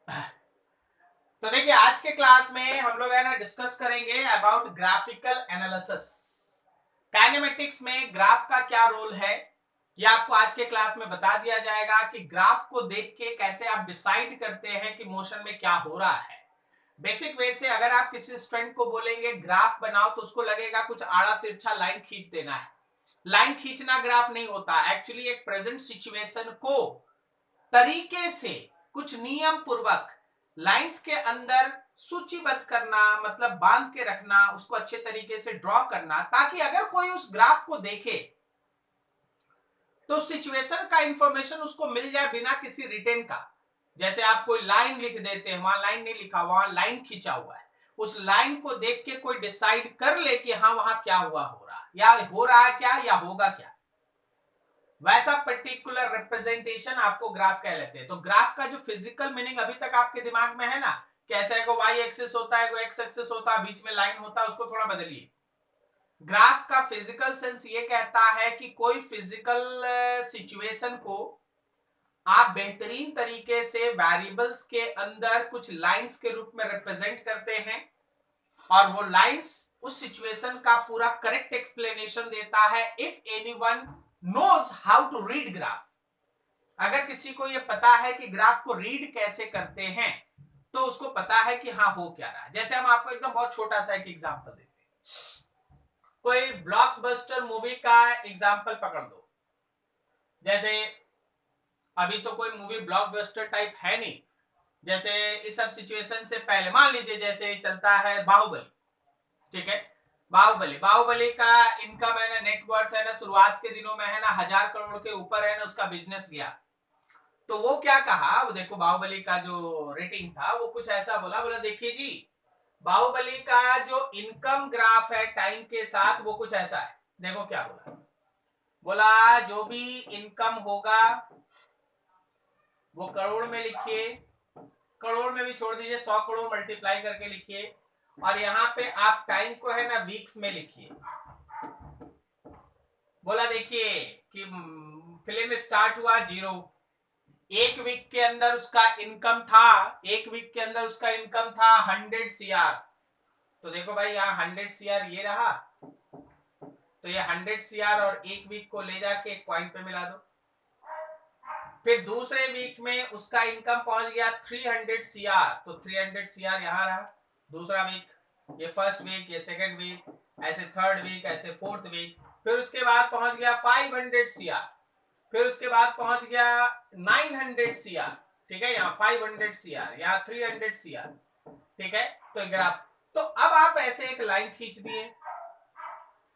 तो देखिए आज के क्लास में हम लोग है ना डिस्कस करेंगे अबाउट ग्राफिकल एनालिसिस। काइनेमेटिक्स में ग्राफ का क्या रोल है ये आपको आज के क्लास में बता दिया जाएगा कि ग्राफ को देख के कैसे आप डिसाइड करते हैं कि मोशन में क्या हो रहा है। बेसिक वे से अगर आप किसी स्टूडेंट को बोलेंगे ग्राफ बनाओ तो उसको लगेगा कुछ आड़ा तिरछा लाइन खींच देना है। लाइन खींचना ग्राफ नहीं होता, एक्चुअली एक प्रेजेंट सिचुएशन को तरीके से कुछ नियम पूर्वक लाइंस के अंदर सूचीबद्ध करना, मतलब बांध के रखना, उसको अच्छे तरीके से ड्रॉ करना, ताकि अगर कोई उस ग्राफ को देखे तो सिचुएशन का इंफॉर्मेशन उसको मिल जाए बिना किसी रिटेन का। जैसे आप कोई लाइन लिख देते हैं, वहां लाइन नहीं लिखा, वहां लाइन खींचा हुआ है, उस लाइन को देख के कोई डिसाइड कर ले कि हाँ वहां क्या हुआ, हो रहा या हो रहा है क्या या होगा क्या, वैसा पर्टिकुलर रिप्रेजेंटेशन आपको ग्राफ कह लेते हैं। तो ग्राफ का जो फिजिकल मीनिंग अभी तक आपके दिमाग में है ना, कैसे को वाई एक्सिस होता है, को एक्स एक्सिस होता है, बीच में लाइन होता है, उसको थोड़ा बदलिए। ग्राफ का फिजिकल सेंस ये कहता है कि कोई फिजिकल सिचुएशन को आप बेहतरीन तरीके से वेरिएबल्स के अंदर कुछ लाइंस के रूप में रिप्रेजेंट करते हैं और वो लाइंस उस सिचुएशन का पूरा करेक्ट एक्सप्लेनेशन देता है। If anyone knows how to read graph, अगर किसी को ये पता है कि ग्राफ को रीड कैसे करते हैं तो उसको पता है कि हाँ हो क्या रहा है। जैसे हम आपको एकदम बहुत छोटा सा एक एग्जांपल देते हैं, कोई ब्लॉकबस्टर मूवी का एग्जांपल पकड़ दो। जैसे अभी तो कोई मूवी ब्लॉकबस्टर टाइप है नहीं, जैसे इस सब सिचुएशन से पहले मान लीजिए जैसे चलता है बाहुबली, ठीक है। बाहुबली का इनकम है ना, नेटवर्थ है ना, शुरुआत के दिनों में है ना 1000 करोड़ के ऊपर है ना उसका बिजनेस गया। तो वो क्या कहा, वो देखो बाहुबली का जो रेटिंग था वो कुछ ऐसा बोला, बोला देखिए जी बाहुबली का जो इनकम ग्राफ है टाइम के साथ वो कुछ ऐसा है। देखो क्या बोला, बोला जो भी इनकम होगा वो करोड़ में लिखिए, करोड़ में भी छोड़ दीजिए, 100 करोड़ मल्टीप्लाई करके लिखिए, और यहाँ पे आप टाइम को है ना वीक्स में लिखिए। बोला देखिए कि फिल्म स्टार्ट हुआ 0, एक वीक के अंदर उसका इनकम था, एक वीक के अंदर उसका इनकम था 100 CR। तो देखो भाई यहाँ 100 CR ये रहा, तो ये 100 CR और एक वीक को ले जाके एक पॉइंट पे मिला दो। फिर दूसरे वीक में उसका इनकम पहुंच गया 300 CR, तो 300 CR यहाँ रहा दूसरा वीक, ये फर्स्ट वीक, ये सेकंड वीक, ऐसे थर्ड वीक, ऐसे फोर्थ वीक। फिर उसके बाद पहुंच गया 500 CR, फिर उसके बाद पहुंच गया 900 CR, ठीक है, यहाँ 500 CR, यहाँ 300 CR, ठीक है। तो ग्राफ, तो अब आप ऐसे एक लाइन खींच दिए।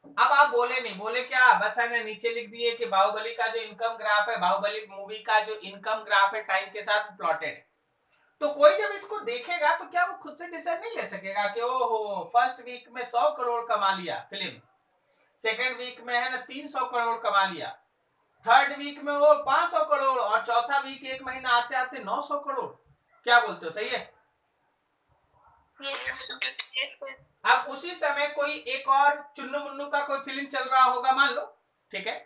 अब आप बोले नहीं, बोले क्या, बस है ना नीचे लिख दिए कि बाहुबली का जो इनकम ग्राफ है, बाहुबली मूवी का जो इनकम ग्राफ है टाइम के साथ प्लॉटेड है। तो कोई जब इसको देखेगा तो क्या वो खुद से डिसाइड नहीं ले सकेगा कि ओहो फर्स्ट वीक में 100 करोड़ कमा लिया फिल्म, सेकेंड वीक में है ना 300 करोड़ कमा लिया, थर्ड वीक में वो 500 करोड़, और चौथा वीक एक महीना आते आते 900 करोड़। क्या बोलते हो, सही है? अब उसी समय कोई एक और चुन्नू मुन्नू का कोई फिल्म चल रहा होगा मान लो, ठीक है,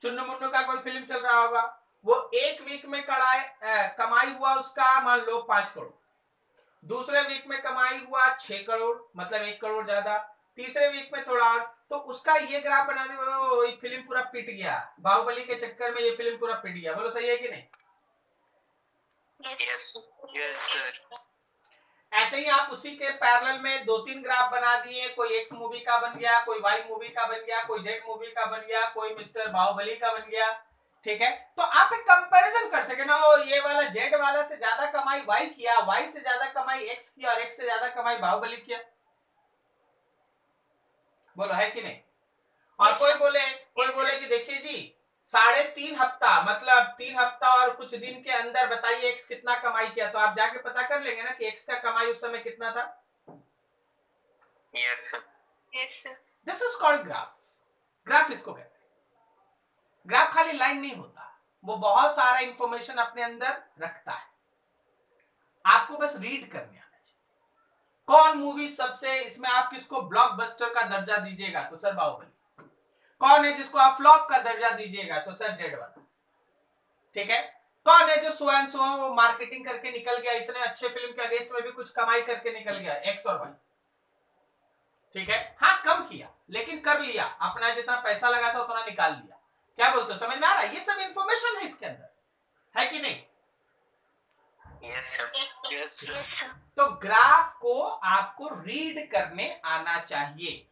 चुन्नू मुन्नू का कोई फिल्म चल रहा होगा, वो एक वीक में कमाई हुआ उसका मान लो 5 करोड़, दूसरे वीक में कमाई हुआ 6 करोड़, मतलब 1 करोड़ ज्यादा, तीसरे वीक में थोड़ा, तो उसका ये ग्राफ बना दिया, ये फिल्म पूरा पिट गया, बाहुबली के चक्कर में ये फिल्म पूरा पिट गया। बोलो सही है कि नहीं? Yes sir. ऐसे ही आप उसी के पैरेलल में 2-3 ग्राफ बना दिए, कोई एक्स मूवी का बन गया, कोई वाई मूवी का बन गया, कोई जेड मूवी का बन गया, कोई मिस्टर बाहुबली का बन गया, ठीक है। तो आप एक कंपैरिजन कर सके ना, ये वाला जेड वाला से ज्यादा कमाई वाई किया, वाई से ज्यादा कमाई एक्स किया, और एक्स से ज्यादा कमाई बाहुबली किया। बोलो है कि नहीं? और कोई बोले कि देखिए जी 3.5 हफ्ता, मतलब 3 हफ्ता और कुछ दिन के अंदर बताइए एक्स कितना कमाई किया, तो आप जाके पता कर लेंगे ना कि एक्स का कमाई उस समय कितना था। Yes sir. Yes sir. This is called graph. Graph इसको कहते हैं। ग्राफ खाली लाइन नहीं होता, वो बहुत सारा इंफॉर्मेशन अपने अंदर रखता है, आपको बस रीड करने आना चाहिए। कौन मूवी सबसे, इसमें आप किसको ब्लॉकबस्टर का दर्जा दीजिएगा तो सर बाहुबली, कौन है जिसको आप फ्लॉप का दर्जा दीजिएगा तो सर जेड वाला, ठीक है। कौन है जो सो एंड सो वो मार्केटिंग करके निकल गया, इतने अच्छे फिल्म के अगेंस्ट में भी कुछ कमाई करके निकल गया, एक्स और वाई, ठीक है, हाँ कम किया लेकिन कर लिया, अपना जितना पैसा लगा था उतना निकाल लिया। क्या बोलते हो, समझ में आ रहा है? ये सब इंफॉर्मेशन है इसके अंदर, है कि नहीं? Yes, sir. Yes, sir. तो ग्राफ को आपको रीड करने आना चाहिए।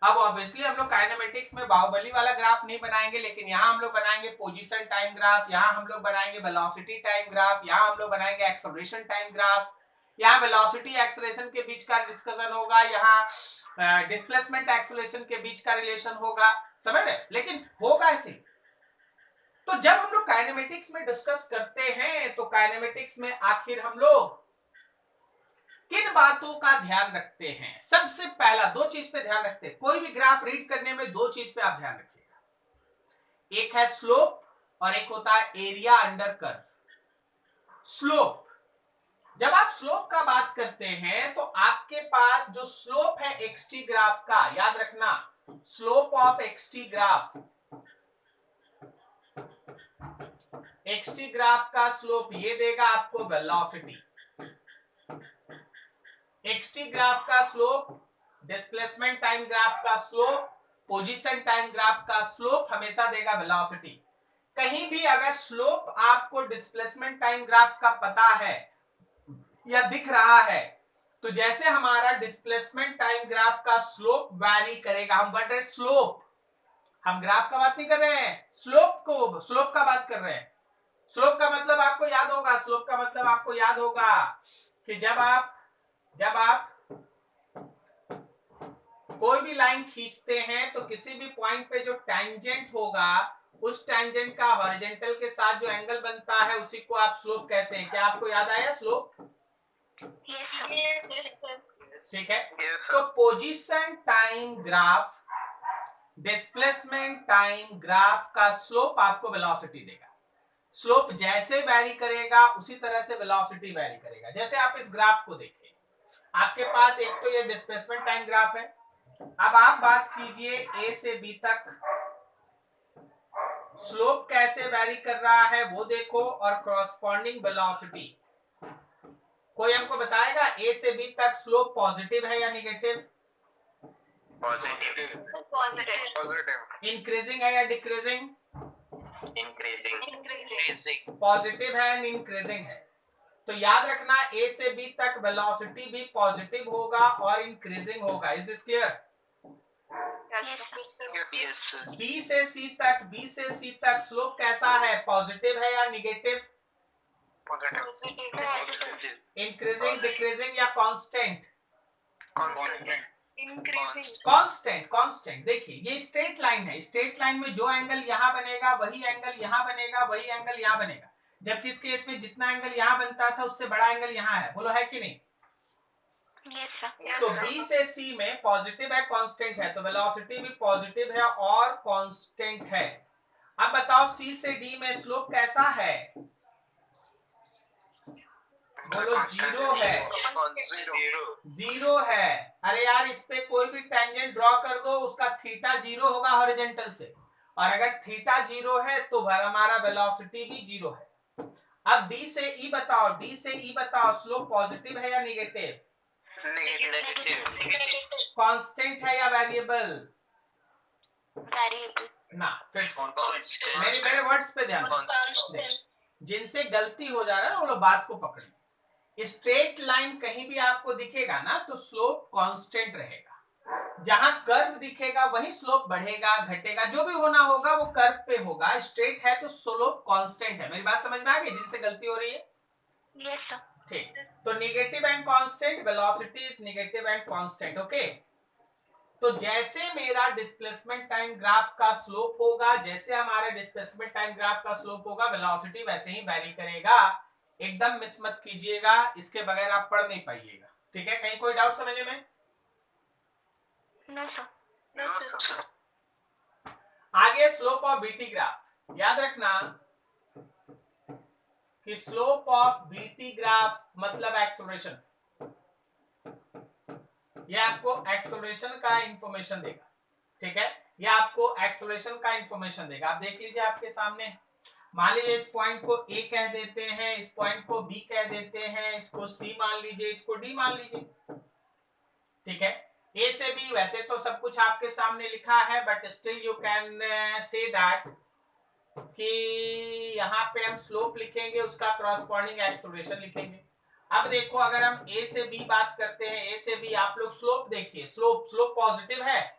अब ऑब्वियसली हम लोग काइनेमेटिक्स में बाहुबली वाला ग्राफ नहीं बनाएंगे, लेकिन यहाँ हम लोग बनाएंगे पोजीशन टाइम ग्राफ, यहाँ हम लोग बनाएंगे वेलोसिटी टाइम ग्राफ, यहाँ हम लोग बनाएंगे एक्सेलरेशन टाइम ग्राफ, यहाँ वेलोसिटी एक्सेलरेशन के बीच का डिस्कशन होगा, यहाँ डिस्प्लेसमेंट एक्सेलरेशन के बीच का रिलेशन होगा, समझ रहे? लेकिन होगा ऐसे। तो जब हम लोग काइनेमेटिक्स में डिस्कस करते हैं तो काइनेमेटिक्स में आखिर हम लोग किन बातों का ध्यान रखते हैं? सबसे पहला दो चीज पे ध्यान रखते हैं। कोई भी ग्राफ रीड करने में दो चीज पे आप ध्यान रखिएगा, एक है स्लोप और एक होता है एरिया अंडर कर्व। स्लोप, जब आप स्लोप का बात करते हैं तो आपके पास जो स्लोप है एक्सटी ग्राफ का, याद रखना slope of XT graph, XT graph का स्लोप ये देगा आपको वेलोसिटी, एक्सटी ग्राफ का स्लोप, डिस्प्लेसमेंट टाइम ग्राफ का स्लोप, पोजीशन टाइम ग्राफ का स्लोप हमेशा देगा वेलोसिटी। कहीं भी अगर स्लोप आपको डिस्प्लेसमेंट टाइम ग्राफ का पता है या दिख रहा है, तो जैसे हमारा डिस्प्लेसमेंट टाइम ग्राफ का स्लोप वैरी करेगा, हम बढ़ रहे स्लोप, हम ग्राफ का बात नहीं कर रहे हैं, स्लोप का बात कर रहे हैं। स्लोप का मतलब आपको याद होगा, स्लोप का मतलब आपको याद होगा कि जब आप कोई भी लाइन खींचते हैं तो किसी भी पॉइंट पे जो टैंजेंट होगा, उस टैंजेंट का हॉरिजॉन्टल के साथ जो एंगल बनता है उसी को आप स्लोप कहते हैं। क्या आपको याद आया स्लोप? ठीक है, तो position time graph, displacement time graph का स्लोप आपको वेलोसिटी देगा। स्लोप जैसे वेरी करेगा उसी तरह से वेलोसिटी वेरी करेगा। जैसे आप इस ग्राफ को देखिए, आपके पास एक तो ये डिस्प्लेसमेंट टाइम ग्राफ है। अब आप बात कीजिए ए से बी तक स्लोप कैसे वेरी कर रहा है वो देखो, और कॉरस्पॉन्डिंग वेलोसिटी। कोई हमको बताएगा ए से बी तक स्लोप पॉजिटिव है या निगेटिव? पॉजिटिव। इंक्रीजिंग है या डिक्रीजिंग? इंक्रीजिंग। पॉजिटिव है एंड इंक्रीजिंग है। तो याद रखना ए से बी तक वेलोसिटी भी पॉजिटिव होगा और इंक्रीजिंग होगा। Is this clear? बी से सी तक स्लोप कैसा है, पॉजिटिव है या निगेटिव? इंक्रीजिंग, डिक्रीजिंग या कांस्टेंट? कांस्टेंट। देखिए ये स्ट्रेट लाइन है, स्ट्रेट लाइन में जो एंगल यहाँ बनेगा वही एंगल यहाँ बनेगा, वही एंगल यहाँ बनेगा, जबकि इस केस में जितना एंगल यहाँ बनता था उससे बड़ा एंगल यहाँ है। बोलो है कि नहीं? तो बी से सी में पॉजिटिव है, कांस्टेंट है, तो वेलोसिटी भी पॉजिटिव है और कांस्टेंट है। अब बताओ सी से डी में स्लोप कैसा है? बोलो जीरो है। जीरो है। अरे यार इस पे कोई भी टेंजेंट ड्रॉ कर दो, उसका थीटा जीरो होगा हॉरिजॉन्टल से, और अगर थीटा जीरो है तो हमारा वेलोसिटी भी जीरो है। अब डी से ई बताओ स्लोप पॉजिटिव है या निगेटिव? कांस्टेंट है या वेरिएबल? ना, फिर से मेरे वर्ड्स पे ध्यान दो। जिनसे गलती हो जा रहा है ना वो लोग बात को पकड़े। स्ट्रेट लाइन कहीं भी आपको दिखेगा ना तो स्लोप कांस्टेंट रहेगा, जहां कर्व दिखेगा वही स्लोप बढ़ेगा घटेगा, जो भी होना होगा वो कर्व पे होगा। स्ट्रेट है तो स्लोप कांस्टेंट है। मेरी बात समझ में आ गई? जिनसे गलती हो रही है यस सर। ठीक, तो negative and constant, velocity is negative and constant. Okay, तो जैसे मेरा डिस्प्लेसमेंट टाइम ग्राफ का स्लोप होगा, जैसे हमारा डिस्प्लेसमेंट टाइम ग्राफ का स्लोप होगा, वेलोसिटी वैसे ही वेरी करेगा। एकदम मिस मत कीजिएगा, इसके बगैर आप पढ़ नहीं पाइएगा। ठीक है, कहीं कोई डाउट समझने में? No sir. No sir. आगे स्लोप ऑफ बीटी ग्राफ, याद रखना कि स्लोप ऑफ बीटी ग्राफ मतलब एक्सेलरेशन, ये आपको एक्सेलरेशन का इंफॉर्मेशन देगा। ठीक है, ये आपको एक्सेलरेशन का इंफॉर्मेशन देगा। आप देख लीजिए आपके सामने। मान लीजिए इस पॉइंट को ए कह देते हैं, इस पॉइंट को बी कह देते हैं, इसको सी मान लीजिए, इसको डी मान लीजिए। ठीक है, ए से बी वैसे तो सब कुछ आपके सामने लिखा है, but still you can say that कि यहाँ पे हम स्लोप लिखेंगे, उसका करस्पॉन्डिंग एक्सेलरेशन लिखेंगे। अब देखो, अगर हम ए से बी बात करते हैं, ए से बी आप लोग स्लोप देखिए, स्लोप पॉजिटिव है।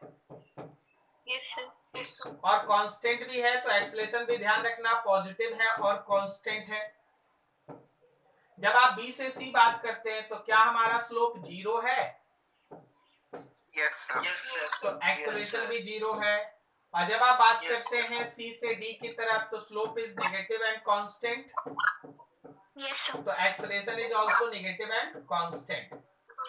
Yes, sir. Yes, sir. और कांस्टेंट भी है, तो एक्सेलरेशन भी ध्यान रखना पॉजिटिव है और कांस्टेंट है। जब आप बी से सी बात करते हैं तो क्या हमारा स्लोप जीरो है? Yes, sir. Yes, sir. तो एक्सेलरेशन भी जीरो है। और जब आप बात करते हैं सी से डी की तरफ, तो slope is negative and constant. Yes, sir. तो acceleration is also negative and constant.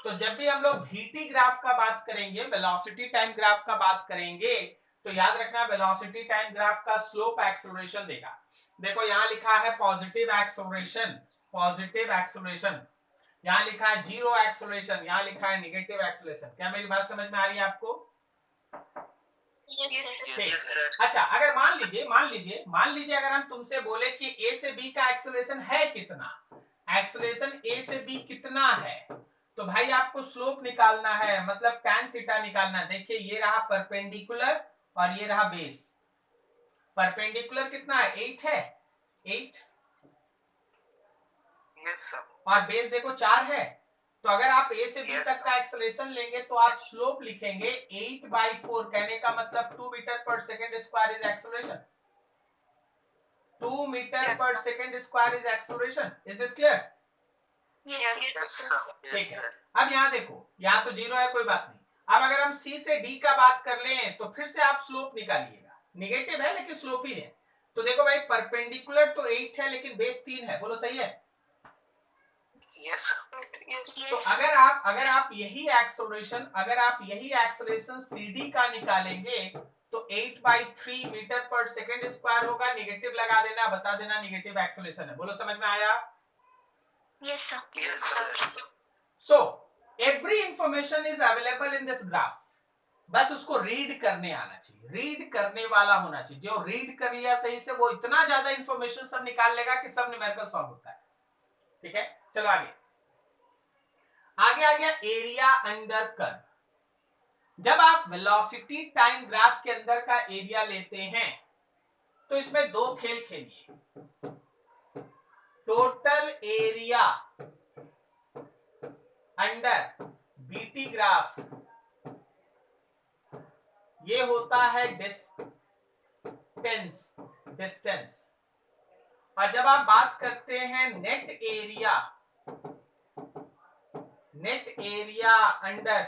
तो जब भी हम लोग vt ग्राफ का बात करेंगे, वेलोसिटी टाइम ग्राफ का बात करेंगे, तो याद रखना वेलोसिटी टाइम ग्राफ का स्लोप एक्सेलरेशन देगा। देखो यहाँ लिखा है पॉजिटिव एक्सेलरेशन, पॉजिटिव एक्सेलरेशन, यहाँ लिखा है जीरो एक्सेलरेशन, यहाँ लिखा है नेगेटिव एक्सेलरेशन। क्या मेरी बात समझ में आ रही है आपको? Yes, sir. Yes, sir. अच्छा, अगर मान लीजिए अगर हम तुमसे बोले कि ए से बी का एक्सेलरेशन है कितना, एक्सेलरेशन ए से बी कितना है, तो भाई आपको स्लोप निकालना है, मतलब tan थीटा निकालना है। देखिए ये रहा परपेंडिकुलर और ये रहा बेस। परपेंडिकुलर कितना है? 8 है, 8। Yes, sir. और बेस देखो 4 है। तो अगर आप ए से बी तक का एक्सेलरेशन लेंगे तो आप स्लोप लिखेंगे 8/4। कहने का मतलब 2 metre per second square is acceleration. 2 metre per second square is acceleration. Is this clear? Yes, sir. ठीक है। अब यहाँ देखो, यहाँ तो जीरो है, कोई बात नहीं। अब अगर हम सी से डी का बात कर लें तो फिर से आप स्लोप निकालिएगा। नेगेटिव है लेकिन स्लोप ही है। तो देखो भाई, परपेंडिकुलर तो 8 है लेकिन बेस 3 है। बोलो सही है? Yes, sir. तो अगर आप यही एक्सेलरेशन CD का निकालेंगे तो 8/3 मीटर पर सेकेंड स्क्वायर होगा। नेगेटिव लगा देना, बता देना नेगेटिव एक्सेलरेशन है। बोलो समझ में आया? Yes, sir. Yes, sir. So every information is available in this graph. बस उसको रीड करने आना चाहिए, रीड करने वाला होना चाहिए। जो रीड कर लिया सही से, वो इतना ज्यादा इंफॉर्मेशन सब निकाल लेगा कि सब न्यूमेरिकल सॉल्व होता है। ठीक है, चलो आगे आ गया एरिया अंडर कर्व। जब आप वेलोसिटी टाइम ग्राफ के अंदर का एरिया लेते हैं तो इसमें दो खेल खेलिए। Total area under BT graph, ये होता है डिस्टेंस। और जब आप बात करते हैं net area under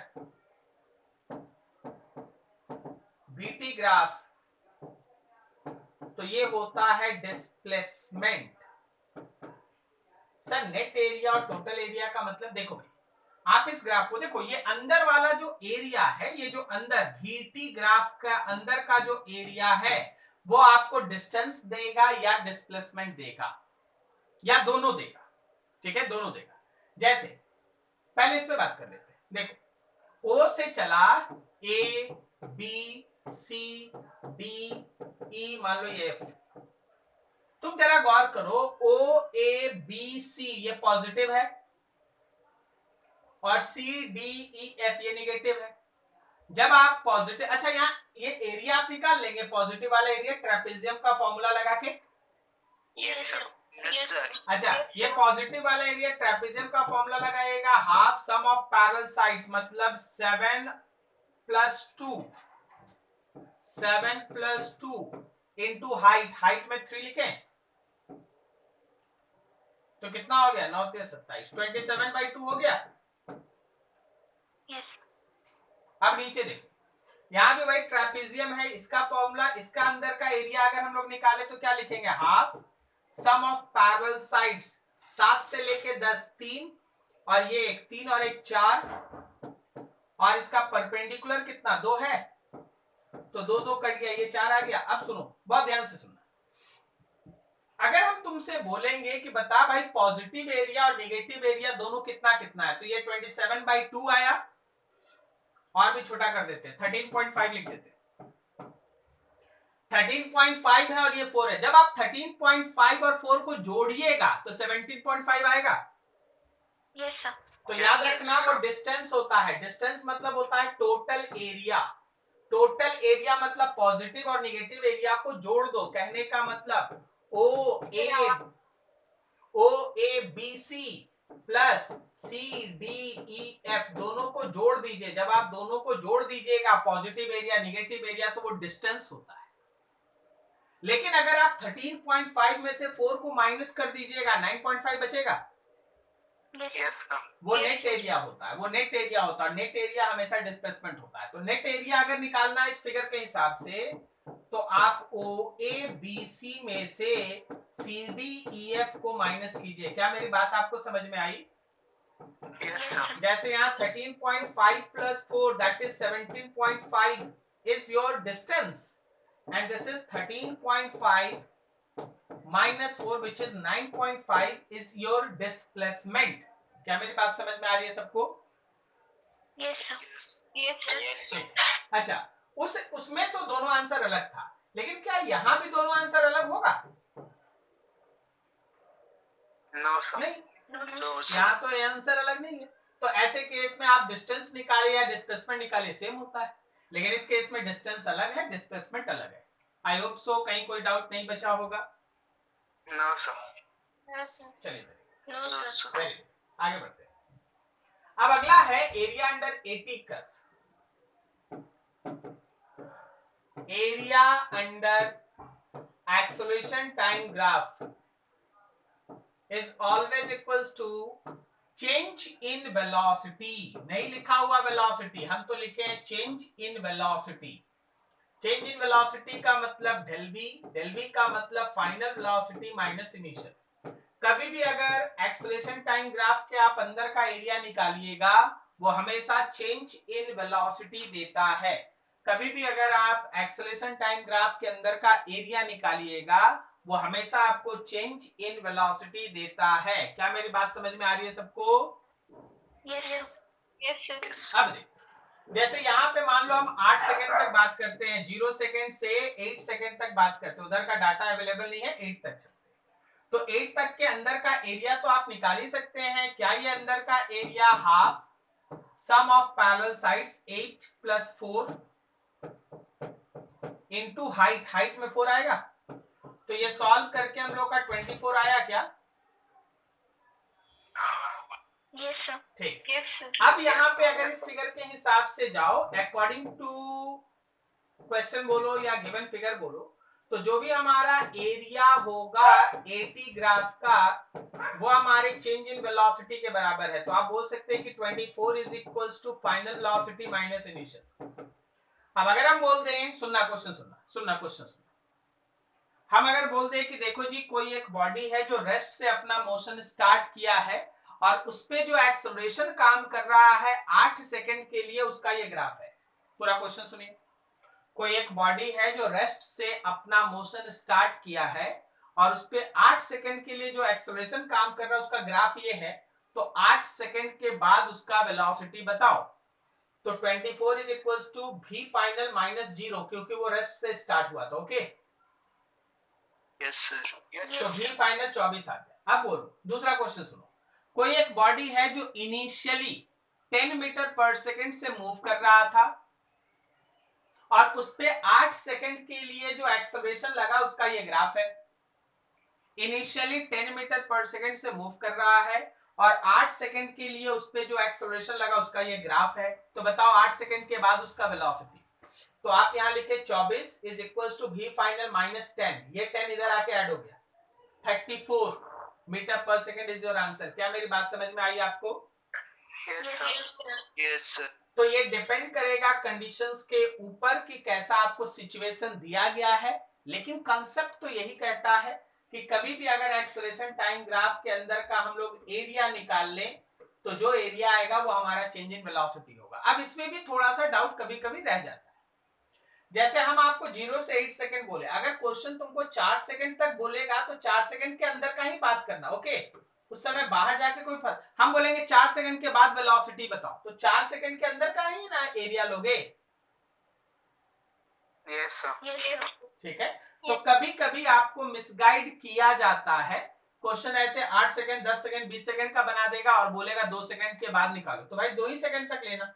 BT graph, तो ये होता है डिस्प्लेसमेंट। सर नेट एरिया और टोटल एरिया का मतलब, देखो भाई आप इस ग्राफ को देखो, ये अंदर वाला जो एरिया है, ये जो अंदर बीटी ग्राफ का अंदर का जो एरिया है, वो आपको डिस्टेंस देगा या डिस्प्लेसमेंट देगा, या दोनों देगा। ठीक है, दोनों देगा। जैसे पहले इस पे बात कर लेते हैं। देखो ओ से चला ए बी सी डी ई, मान लो ये एफ। तुम जरा गौर करो, ओ ए बी सी ये पॉजिटिव है और सी डी ई एफ ये नेगेटिव है। जब आप पॉजिटिव, अच्छा यहाँ ये एरिया आप निकाल लेंगे, पॉजिटिव वाला एरिया ट्रेपेजियम का फॉर्मूला लगा के। Yes, sir. Yes, sir. अच्छा, ये पॉजिटिव वाला एरिया ट्रेपेजियम का फॉर्मूला लगाएगा half sum of parallel sides, मतलब 7 + 2 इंटू हाइट में 3 लिखें तो कितना हो गया? 9 × 27, 27/2 हो गया। Yes. अब नीचे देखो, यहाँ भी वही ट्रेपेजियम है, इसका फॉर्मूला, इसका अंदर का एरिया अगर हम लोग निकाले तो क्या लिखेंगे? Half sum of parallel sides, 7 से लेके 10 3, और ये 1 3 और 1 4, और इसका परपेंडिकुलर कितना? 2 है, तो 2 2 कट गया, ये 4 आ गया। अब सुनो, बहुत ध्यान से सुनना। अगर हम तुमसे बोलेंगे कि बता भाई पॉजिटिव एरिया और नेगेटिव एरिया दोनों कितना कितना है, तो ये 27/2 आया, और भी छोटा कर देते हैं, 13.5 लिख देते हैं। 13.5 है और ये 4 है। जब आप 13.5 और 4 को जोड़िएगा तो 17.5 आएगा। Yes, sir. तो याद रखना वो डिस्टेंस होता है। डिस्टेंस मतलब होता है टोटल एरिया। टोटल एरिया मतलब पॉजिटिव और नेगेटिव एरिया को जोड़ दो। कहने का मतलब O A B C plus C D E F दोनों को जोड़ दीजिए। जब आप दोनों को जोड़ दीजिएगा पॉजिटिव एरिया नेगेटिव एरिया तो वो डिस्टेंस होता है। लेकिन अगर आप 13.5 में से 4 को माइनस कर दीजिएगा 9.5 बचेगा। वो नेट एरिया होता है। वो नेट एरिया होता है। नेट एरिया हमेशा डिस्प्लेसमेंट होता है। तो नेट एरिया अगर निकालना है इस फिगर के हिसाब से तो आप ओ ए बी सी में से सी डी ई एफ को माइनस कीजिए। क्या मेरी बात आपको समझ में आई? जैसे यहाँ 13.5 plus 4 that is 17.5 is your distance and this is 13.5 minus 4 which is 9.5 is your displacement. क्या मेरी बात समझ में आ रही है सबको? Yes, sir. Yes, sir. अच्छा, उसमें तो दोनों आंसर अलग था, लेकिन क्या यहाँ भी दोनों आंसर अलग होगा? No, sir. नहीं, No, sir. यहाँ तो ये आंसर अलग नहीं है। तो ऐसे केस में आप डिस्टेंस निकाले या डिस्प्लेसमेंट निकाले सेम होता है, लेकिन इस केस में डिस्टेंस अलग है डिस्प्लेसमेंट अलग है। आई होप सो कहीं कोई डाउट नहीं बचा होगा। No, sir. No, sir. चलिए No, sir. वेरी गुड, आगे बढ़ते हैं। अब अगला है area under eighty curve. Area under acceleration time graph is always equals to change in velocity। नहीं लिखा हुआ velocity, हम तो लिखे हैं change in velocity। change in velocity का मतलब del v का मतलब फाइनल velocity माइनस इनिशियल। कभी भी अगर एक्सेलरेशन टाइम ग्राफ के आप अंदर का एरिया निकालिएगा वो हमेशा चेंज इन वेलोसिटी देता है। कभी भी अगर आप एक्सेलरेशन टाइम ग्राफ के अंदर का एरिया निकालिएगा वो हमेशा आपको चेंज इन वेलोसिटी देता है। क्या मेरी बात समझ में आ रही है सबको? Yes, sir. अब देखो, जैसे यहाँ पे मान लो हम 8 सेकंड तक बात करते हैं, 0 सेकंड से 8 सेकंड तक बात करते हैं। उधर का डाटा अवेलेबल नहीं है, 8 तक चलते हैं। तो 8 तक के अंदर का एरिया तो आप निकाल ही सकते हैं। क्या ये अंदर का area half sum of parallel sides 8 plus 4 into height में 4 आएगा। तो ये सॉल्व करके हम लोग का 24 आया क्या? Yes, sir. ठीक। Yes, sir. अब यहाँ पे अगर इस फिगर के हिसाब से जाओ अकॉर्डिंग टू क्वेश्चन बोलो या गिवन फिगर बोलो, तो जो भी हमारा एरिया होगा एटी ग्राफ का वो हमारे चेंज इन वेलोसिटी के बराबर है। तो आप बोल सकते हैं कि 24 is equals to final velocity minus initial. अब अगर हम बोल दें, सुनना क्वेश्चन हम अगर बोल दें कि देखो जी कोई एक बॉडी है जो रेस्ट से अपना मोशन स्टार्ट किया है और उस पे जो एक्सेलरेशन काम कर रहा है 8 सेकंड के लिए, उसका ये ग्राफ है। पूरा क्वेश्चन सुनिए। कोई एक बॉडी है जो रेस्ट से अपना मोशन स्टार्ट किया है और उस पे 8 सेकंड के लिए जो एक्सेलरेशन काम कर रहा है उसका ग्राफ ये है। तो 8 सेकंड के बाद उसका वेलोसिटी बताओ। तो 24 is equals to v final minus 0 क्योंकि वो रेस्ट से स्टार्ट हुआ था। Okay Yes, sir. तो v फाइनल 24 आ गया। अब बोलो दूसरा क्वेश्चन सुनो। कोई एक बॉडी है जो इनिशियली 10 मीटर पर सेकंड से मूव कर रहा था और उस पे 8 सेकंड के लिए जो एक्सेलरेशन लगा उसका ये ग्राफ है। इनिशियली 10 मीटर पर सेकंड से मूव कर रहा है और 8 सेकंड के लिए उस पे जो एक्सेलरेशन लगा उसका ये ग्राफ है। तो बताओ 8 सेकंड के बाद उसका वेलोसिटी। तो आप यहाँ लिखे 24 is equals to v final minus 10। ये 10 इधर आके ऐड हो गया, 34 मीटर पर सेकंड इज योर आंसर। क्या मेरी बात समझ में आई आपको? Yes, sir. तो ये डिपेंड करेगा कंडीशंस के ऊपर कि कैसा आपको सिचुएशन दिया गया है, लेकिन कंसेप्ट तो यही कहता है कि कभी भी अगर एक्सेलरेशन टाइम ग्राफ के अंदर का हम लोग एरिया निकाल लें तो जो एरिया आएगा वो हमारा चेंज इन वेलोसिटी होगा। अब इसमें भी थोड़ा सा डाउट कभी कभी रह जाता है। जैसे हम आपको 0 से 8 सेकंड बोले, अगर क्वेश्चन तुमको 4 सेकंड तक बोलेगा तो 4 सेकंड के अंदर का ही बात करना। ओके उस समय बाहर जाके कोई फर्क, हम बोलेंगे 4 सेकंड के बाद वेलोसिटी बताओ, तो 4 सेकंड के अंदर का ही ना एरिया लोगे। Yes, sir. Yes, sir. ठीक है, तो कभी कभी आपको मिसगाइड किया जाता है। क्वेश्चन ऐसे 8 सेकंड 10 सेकंड 20 सेकंड का बना देगा और बोलेगा 2 सेकंड के बाद निकालो, तो भाई 2 ही सेकंड तक लेना,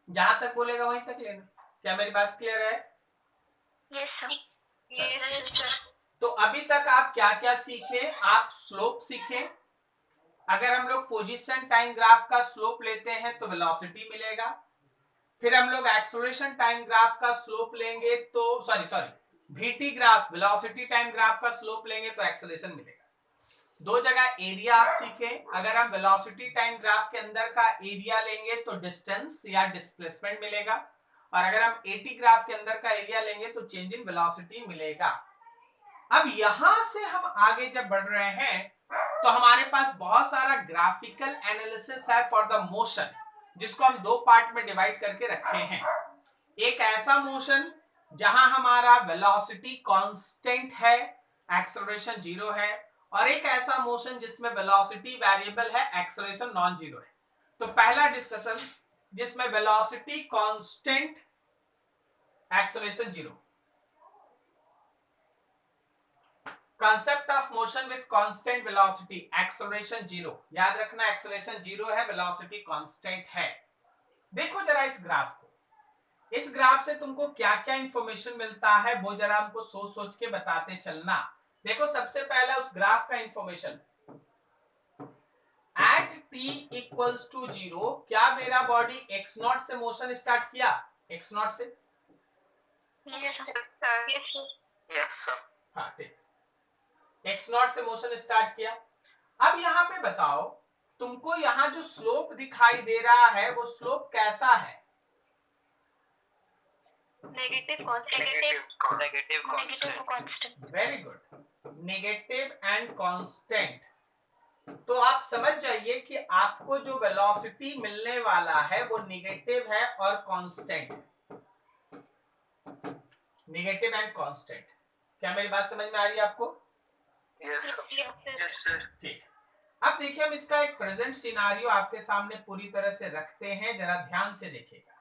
जहां तक बोलेगा वहीं तक लेना। क्या मेरी बात क्लियर है? Yes sir. तो अभी तक आप क्या क्या सीखे? आप स्लोप सीखे। अगर हम लोग पोजीशन टाइम ग्राफ का स्लोप लेते हैं तो वेलोसिटी मिलेगा। फिर हम लोग एक्सेलरेशन टाइम ग्राफ का स्लोप लेंगे तो sorry VT graph, velocity time graph का स्लोप लेंगे तो एक्सेलरेशन मिलेगा। 2 जगह एरिया आप सीखे। अगर हम वेलोसिटी टाइम ग्राफ के अंदर का एरिया लेंगे तो डिस्टेंस या डिस्प्लेसमेंट मिलेगा, और अगर हम AT ग्राफ के अंदर का एरिया लेंगे तो चेंज इन वेलोसिटी मिलेगा। अब यहां से हम आगे जब बढ़ रहे हैं तो हमारे पास बहुत सारा ग्राफिकल एनालिसिस है फॉर द मोशन, जिसको हम 2 पार्ट में डिवाइड करके रखे हैं। एक ऐसा मोशन जहां हमारा वेलोसिटी कांस्टेंट है, एक्सेलरेशन 0 है, और एक ऐसा मोशन जिसमें वेलोसिटी वेरिएबल है, एक्सेलरेशन नॉन जीरो है। तो पहला डिस्कशन जिसमें velocity constant, acceleration 0। Concept of motion with constant velocity, acceleration 0। याद रखना acceleration 0 है, velocity constant है। देखो जरा इस ग्राफ को, इस ग्राफ से तुमको क्या क्या इंफॉर्मेशन मिलता है वो जरा हमको सोच सोच के बताते चलना। देखो सबसे पहला उस ग्राफ का information, at t equals to 0 क्या मेरा बॉडी x0 से मोशन स्टार्ट किया? x0 से? Yes sir. हाँ ठीक, x0 से मोशन स्टार्ट किया। अब यहाँ पे बताओ, तुमको यहाँ जो स्लोप दिखाई दे रहा है वो स्लोप कैसा है? Negative constant. Very good, negative and constant. तो आप समझ जाइए कि आपको जो वेलोसिटी मिलने वाला है वो नेगेटिव है और कांस्टेंट है, नेगेटिव एंड कांस्टेंट। क्या मेरी बात समझ में आ रही है आपको? Yes sir. ठीक, अब देखिए हम इसका एक प्रेजेंट सिनारियो आपके सामने पूरी तरह से रखते हैं, जरा ध्यान से देखिएगा।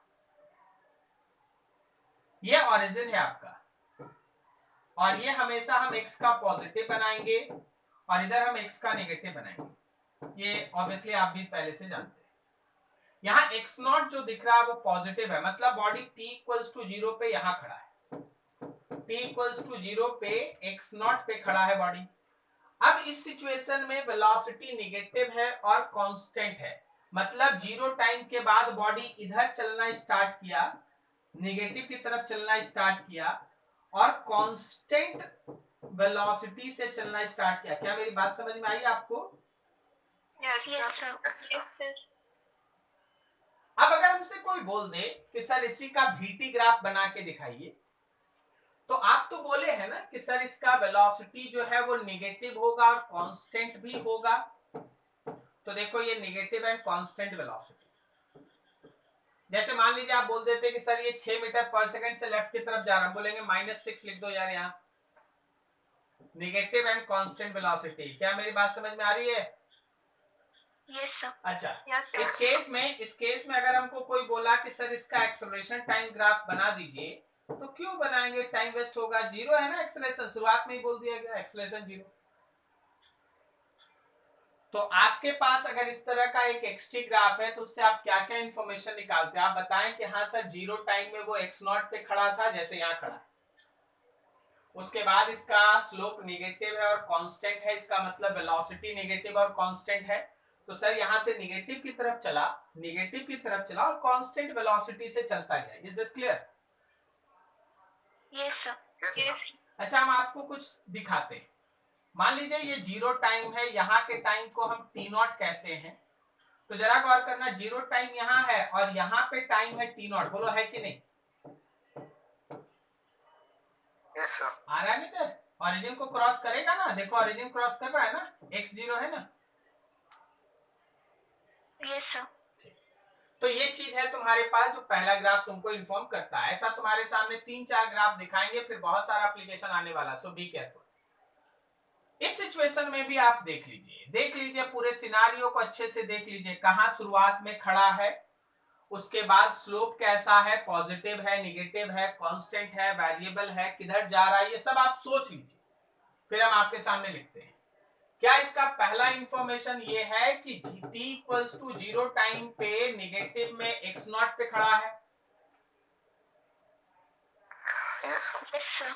ये ओरिजिन है आपका, और ये हमेशा हम x का पॉजिटिव बनाएंगे और इधर हम x का नेगेटिव बनाएंगे। ये ऑब्वियसली आप भी पहले से जानते हैं। यहाँ x0 जो दिख रहा है वो पॉजिटिव है, मतलब बॉडी t इक्वल्स टू 0 पे यहाँ खड़ा है, t इक्वल्स टू 0 पे x0 पे खड़ा है बॉडी। अब इस सिचुएशन में वेलोसिटी नेगेटिव है और कांस्टेंट है, मतलब 0 टाइम के बाद बॉडी इधर चलना स्टार्ट किया, नेगेटिव की तरफ चलना स्टार्ट किया और कांस्टेंट वेलोसिटी से चलना स्टार्ट किया। क्या मेरी बात समझ में आई आपको? Yes sir. अब अगर हमसे कोई बोल दे कि सर इसी का VT ग्राफ बना के दिखाइए, तो आप तो बोले हैं ना कि सर इसका वेलोसिटी जो है वो नेगेटिव होगा और कांस्टेंट भी होगा। तो देखो ये नेगेटिव एंड कांस्टेंट वेलोसिटी, जैसे मान लीजिए आप बोल देते कि सर ये 6 मीटर पर सेकंड से लेफ्ट की तरफ जा रहा है, बोलेंगे -6 लिख दो यार यहाँ, नेगेटिव एंड कांस्टेंट वेलोसिटी। क्या मेरी बात समझ में आ रही है? Yes sir. अच्छा, yes, इस केस में अगर हमको कोई बोला कि सर इसका एक्सेलरेशन टाइम ग्राफ बना दीजिए, तो क्यों बनाएंगे, टाइम वेस्ट होगा, 0 है ना एक्सेलरेशन, शुरुआत में ही बोल दिया गया एक्सेलरेशन 0। तो आपके पास अगर इस तरह का एक xt ग्राफ है तो उससे आप क्या क्या इंफॉर्मेशन निकालते हैं? आप बताएं कि हाँ सर 0 टाइम में वो x0 पे खड़ा था जैसे यहाँ खड़ा है, उसके बाद इसका स्लोप नेगेटिव है और कांस्टेंट है, इसका मतलब वेलोसिटी नेगेटिव और कांस्टेंट है। तो सर यहाँ से नेगेटिव की तरफ चला, नेगेटिव की तरफ चला और कांस्टेंट वेलोसिटी से चलता गया। Is this clear? Yes sir. अच्छा, हम आपको कुछ दिखाते हैं। मान लीजिए ये 0 टाइम है, यहाँ के टाइम को हम t0 कहते हैं। तो जरा गौर करना, 0 टाइम यहाँ है और यहाँ पे टाइम है t0, बोलो है कि नहीं? Yes sir. आ रहा है नहीं? इधर ओरिजिन को क्रॉस करेगा ना, देखो ओरिजिन क्रॉस कर रहा है ना, x0 है ना? Yes sir. तो ये चीज है तुम्हारे पास जो पहला ग्राफ तुमको इन्फॉर्म करता है। ऐसा तुम्हारे सामने 3-4 ग्राफ दिखाएंगे, फिर बहुत सारा एप्लीकेशन आने वाला, सो बी केयरफुल। इस सिचुएशन में भी आप देख लीजिए पूरे सिनारियो को अच्छे से देख लीजिए, कहां शुरुआत में खड़ा है उसके बाद स्लोप कैसा है, पॉजिटिव है, निगेटिव है, कांस्टेंट है, वेरिएबल है, किधर जा रहा है, ये सब आप सोच लीजिए, फिर हम आपके सामने लिखते हैं। क्या इसका पहला इंफॉर्मेशन ये है कि t इक्वल्स टू 0 टाइम पे नेगेटिव में x नॉट पे खड़ा है? Yes, sir.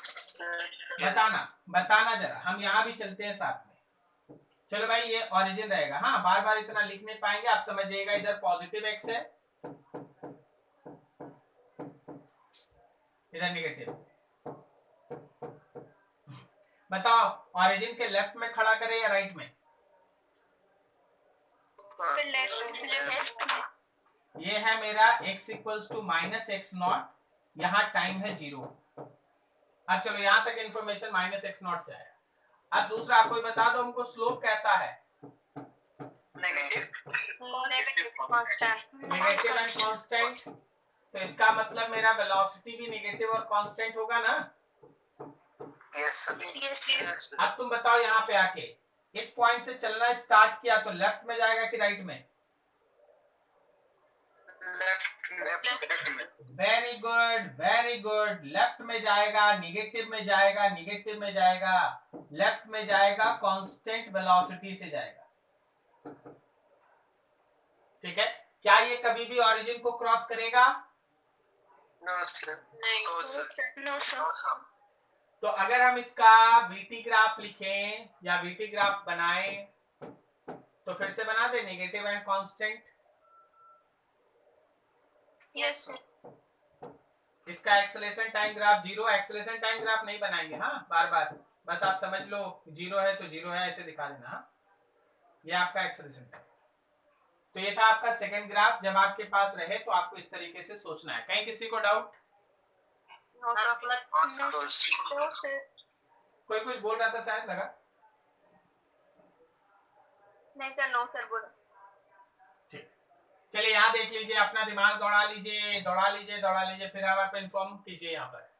बताना जरा, हम यहाँ भी चलते हैं साथ में। चलो भाई, ये ओरिजिन रहेगा। हाँ, बार बार इतना लिख नहीं पाएंगे, आप समझिएगा। इधर पॉजिटिव x है, इधर नेगेटिव। बताओ, ओरिजिन के लेफ्ट में खड़ा करें या राइट में? Left. ये है मेरा x equals to minus x not, यहाँ टाइम है 0। अब चलो, यहाँ तक इंफॉर्मेशन माइनस एक्स नॉट से आया। अब दूसरा कोई बता दो हमको, स्लोप कैसा है? Negative. Negative and constant. तो इसका मतलब मेरा वेलोसिटी भी नेगेटिव और कांस्टेंट होगा ना? Yes, sir. Yes. अब तुम बताओ, यहाँ पे आके इस पॉइंट से चलना स्टार्ट किया तो लेफ्ट में जाएगा कि राइट में? Left. Very good, very good. Left में जाएगा, निगेटिव में जाएगा, निगेटिव में जाएगा, लेफ्ट में जाएगा, कांस्टेंट वेलोसिटी से जाएगा। ठीक है? क्या ये कभी भी ओरिजिन को क्रॉस करेगा? No, sir. No, sir. No, sir. तो अगर हम इसका वीटी ग्राफ लिखें या वीटी ग्राफ बनाएं, तो फिर से बना दे, negative and constant. Yes, sir. इसका acceleration time graph 0, acceleration time graph नहीं बनाएंगे। हाँ, बार बार बस आप समझ लो, 0 है तो 0 है, ऐसे दिखा देना। हाँ, ये आपका एक्सेलरेशन टाइम। तो ये था आपका सेकंड ग्राफ। जब आपके पास रहे तो आपको इस तरीके से सोचना है। कहीं किसी को डाउट? No, sir. कोई कुछ बोल रहा था, शायद लगा। नहीं सर, नो सर बोलो। ठीक, चलिए यहाँ देख लीजिए, अपना दिमाग दौड़ा लीजिए, दौड़ा लीजिए, दौड़ा लीजिए, फिर आप इन्फॉर्म कीजिए। यहाँ पर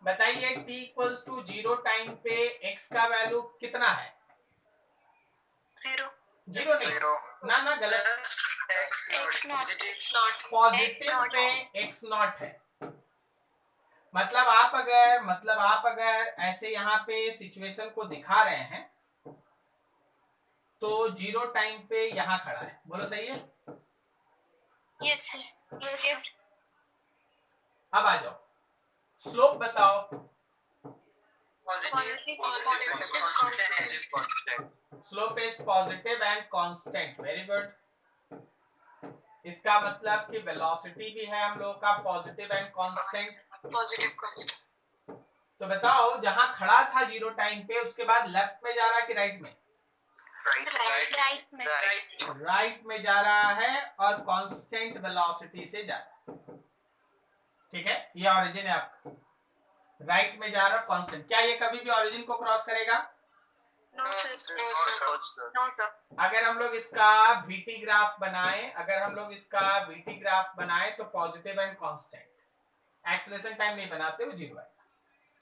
बताइए, t इक्वल्स टू 0 टाइम पे x का वैल्यू कितना है? 0. 0 नहीं, ना गलत, X not. Positive pay x not है। मतलब आप अगर ऐसे यहाँ पे सिचुएशन को दिखा रहे हैं तो 0 टाइम पे यहाँ खड़ा है। बोलो सही है? Yes, sir. Yes. अब आ जाओ, स्लोप बताओ। Slope is positive and constant. Very good. इसका मतलब कि वेलोसिटी भी है हम लोग का पॉजिटिव एंड कांस्टेंट। तो बताओ, जहां खड़ा था 0 टाइम पे, उसके बाद लेफ्ट में जा रहा है कि राइट में? राइट में जा रहा है और कांस्टेंट वेलोसिटी से जा रहा है। ठीक है, ये ओरिजिन है आपका। राइट में जा रहा है, कांस्टेंट। क्या ये कभी भी ओरिजिन को क्रॉस करेगा? No, sir. अगर हम लोग इसका वीटी ग्राफ बनाए, तो positive and constant, acceleration time नहीं बनाते, वो 0 है।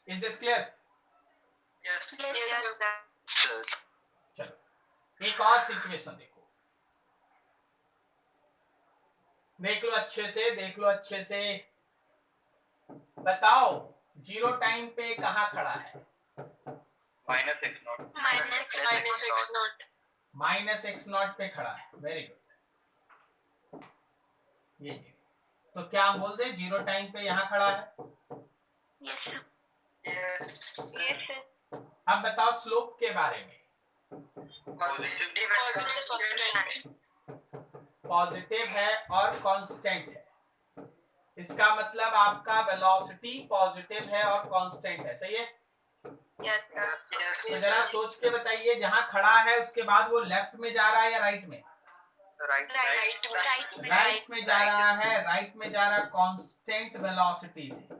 Is this clear? Yes, sir. चलो एक और सिचुएशन देखो, देख लो अच्छे से। बताओ, 0 टाइम पे कहाँ खड़ा है? Minus X naught. Minus x not पे खड़ा है। Very good. ये तो क्या हम बोल दें 0 टाइम पे यहाँ खड़ा है? Yes, sir. Yes, sir. अब बताओ स्लोप के बारे में। पॉजिटिव है और कांस्टेंट है। इसका मतलब आपका वेलोसिटी पॉजिटिव है और कांस्टेंट है। सही है? Yes, sir. तो जरा सोच के बताइए, जहां खड़ा है उसके बाद वो लेफ्ट में जा रहा है या राइट में? राइट में जा रहा है। राइट में जा रहा है कांस्टेंट वेलोसिटी से।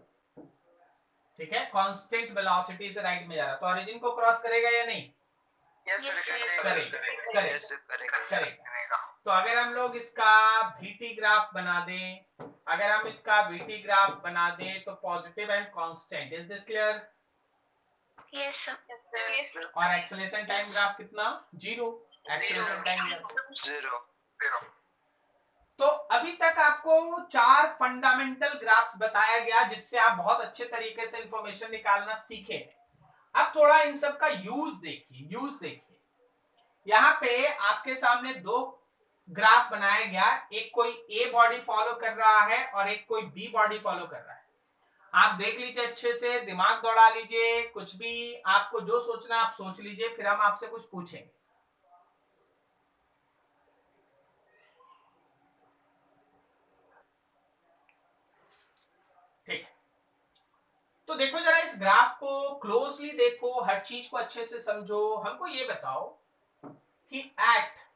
ठीक है, कांस्टेंट वेलोसिटी से राइट में जा रहा है। तो ओरिजिन को क्रॉस करेगा या नहीं? Yes, sir. करेगा। तो अगर हम लोग इसका वीटी ग्राफ बना दें, तो positive and constant. Is this clear? Yes, sir. और एक्सेलरेशन टाइम ग्राफ कितना? 0। Acceleration time graph 0. तो अभी तक आपको 4 फंडामेंटल ग्राफ्स बताया गया जिससे आप बहुत अच्छे तरीके से इंफॉर्मेशन निकालना सीखे। अब थोड़ा इन सब का यूज देखिए। यहाँ पे आपके सामने 2 ग्राफ बनाया गया, एक कोई ए बॉडी फॉलो कर रहा है और एक कोई बी बॉडी फॉलो कर रहा है। आप देख लीजिए, अच्छे से दिमाग दौड़ा लीजिए, कुछ भी आपको जो सोचना आप सोच लीजिए, फिर हम आपसे कुछ पूछेंगे। ठीक, तो देखो जरा इस ग्राफ को क्लोजली देखो, हर चीज को अच्छे से समझो। हमको ये बताओ कि एट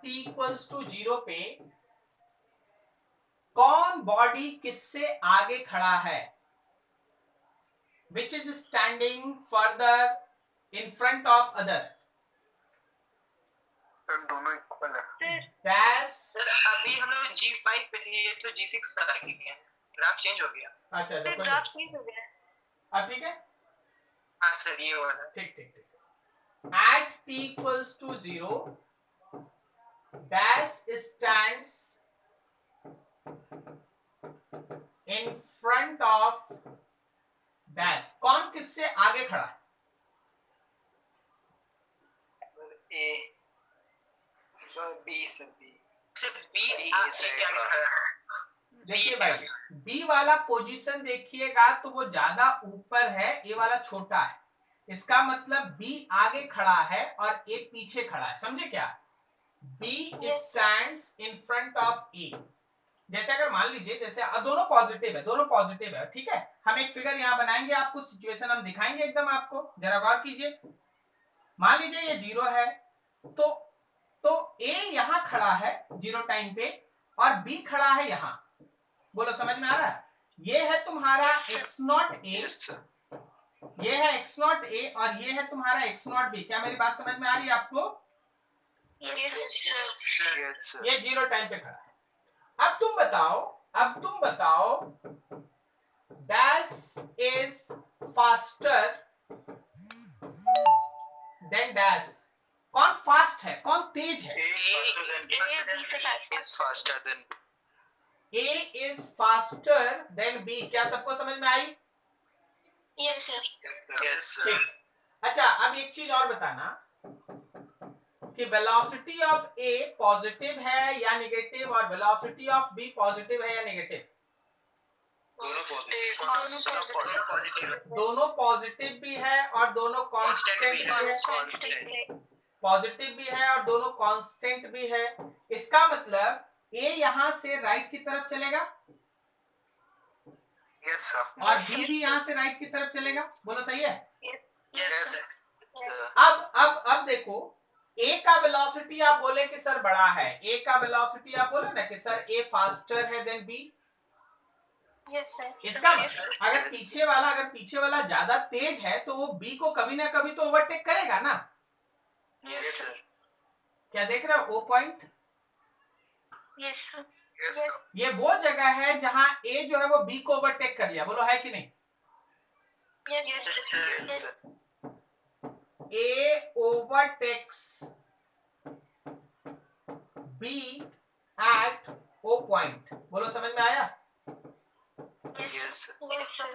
t इक्वल्स टू 0 पे कौन बॉडी किससे आगे खड़ा है? Which is standing further in front of other? दोनों इक्वल है। डैश सर अभी हम लोग G5 पे थे, तो G6 पर आ गए हैं, ग्राफ चेंज हो गया। अच्छा तो ग्राफ चेंज हो गया। अब ठीक है। हाँ सर, ये वाला। ठीक। At t equals to 0 dash stands in front of dash. कौन किससे आगे खड़ा है? ए बी से बी से देखिए भाई, बी वाला पोजीशन देखिएगा तो वो ज्यादा ऊपर है, ए वाला छोटा है। इसका मतलब बी आगे खड़ा है और ए पीछे खड़ा है। समझे क्या? B stands in front of A. जैसे अगर मान लीजिए, जैसे दोनों पॉजिटिव है, ठीक है। हम एक फिगर यहाँ बनाएंगे, आपको सिचुएशन हम दिखाएंगे एकदम आपको, जरा गौर कीजिए। मान लीजिए ये 0 है, तो ए यहां खड़ा है 0 टाइम पे और बी खड़ा है यहां। बोलो समझ में आ रहा है? ये है तुम्हारा x0 a, ये है x0 a और ये है तुम्हारा x0 b। क्या मेरी बात समझ में आ रही है आपको? ये 0 टाइम पे खड़ा है। अब तुम बताओ dash is faster than dash. कौन फास्ट है, कौन तेज है? A is faster than B। क्या सबको समझ में आई? Yes sir. ठीक। अच्छा, अब एक चीज और बताना कि वेलोसिटी ऑफ A पॉजिटिव है या नेगेटिव और वेलोसिटी ऑफ B पॉजिटिव है या नेगेटिव? दोनों पॉजिटिव भी है और दोनों कांस्टेंट भी है। पॉजिटिव भी है और दोनों कांस्टेंट भी है। इसका मतलब ए यहां से राइट की तरफ चलेगा और बी भी यहां से राइट की तरफ चलेगा। बोलो सही है? अब देखो, ए का वेलोसिटी आप बोले कि सर बड़ा है, ए का वेलोसिटी आप बोले ना कि सर ए फास्टर है देन बी। इसका मतलब अगर पीछे वाला ज्यादा तेज है तो वो बी को कभी ना कभी तो ओवरटेक करेगा ना। क्या देख रहे हो ओ पॉइंट? ये वो जगह है जहां ए जो है वो बी को ओवरटेक कर लिया। बोलो है कि नहीं? A overtakes B at O point. बोलो समझ में आया?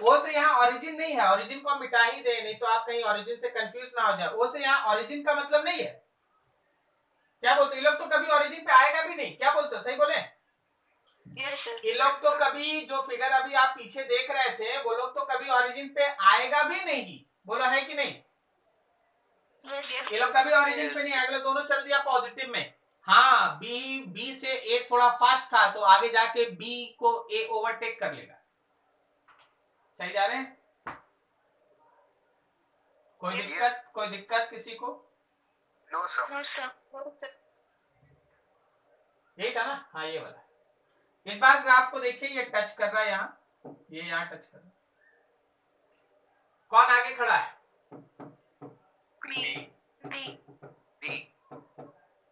ओ से यहाँ ओरिजिन नहीं है, ओरिजिन को मिटा ही दे, नहीं तो आप कहीं ओरिजिन से कंफ्यूज ना हो जाए। ओ से यहाँ ओरिजिन का मतलब नहीं है। क्या बोलते ये लोग? तो कभी ओरिजिन पे आएगा भी नहीं। क्या बोलते हो, सही बोले? ये लोग तो कभी, जो फिगर अभी आप पीछे देख रहे थे, वो लोग तो कभी ओरिजिन पे आएगा भी नहीं। बोलो है कि नहीं? ये लोग कभी ओरिजिन पे नहीं आएगा, दोनों चल दिया पॉजिटिव में। हाँ, बी से ए थोड़ा फास्ट था तो आगे जाके बी को ए ओवरटेक कर लेगा। सही जा रहे हैं? कोई दिक्कत किसी को? No sir. यही था ना? हाँ, ये वाला। इस बार ग्राफ को देखिए, ये टच कर रहा है यहाँ, ये यहाँ टच कर रहा है। कौन आगे खड़ा है?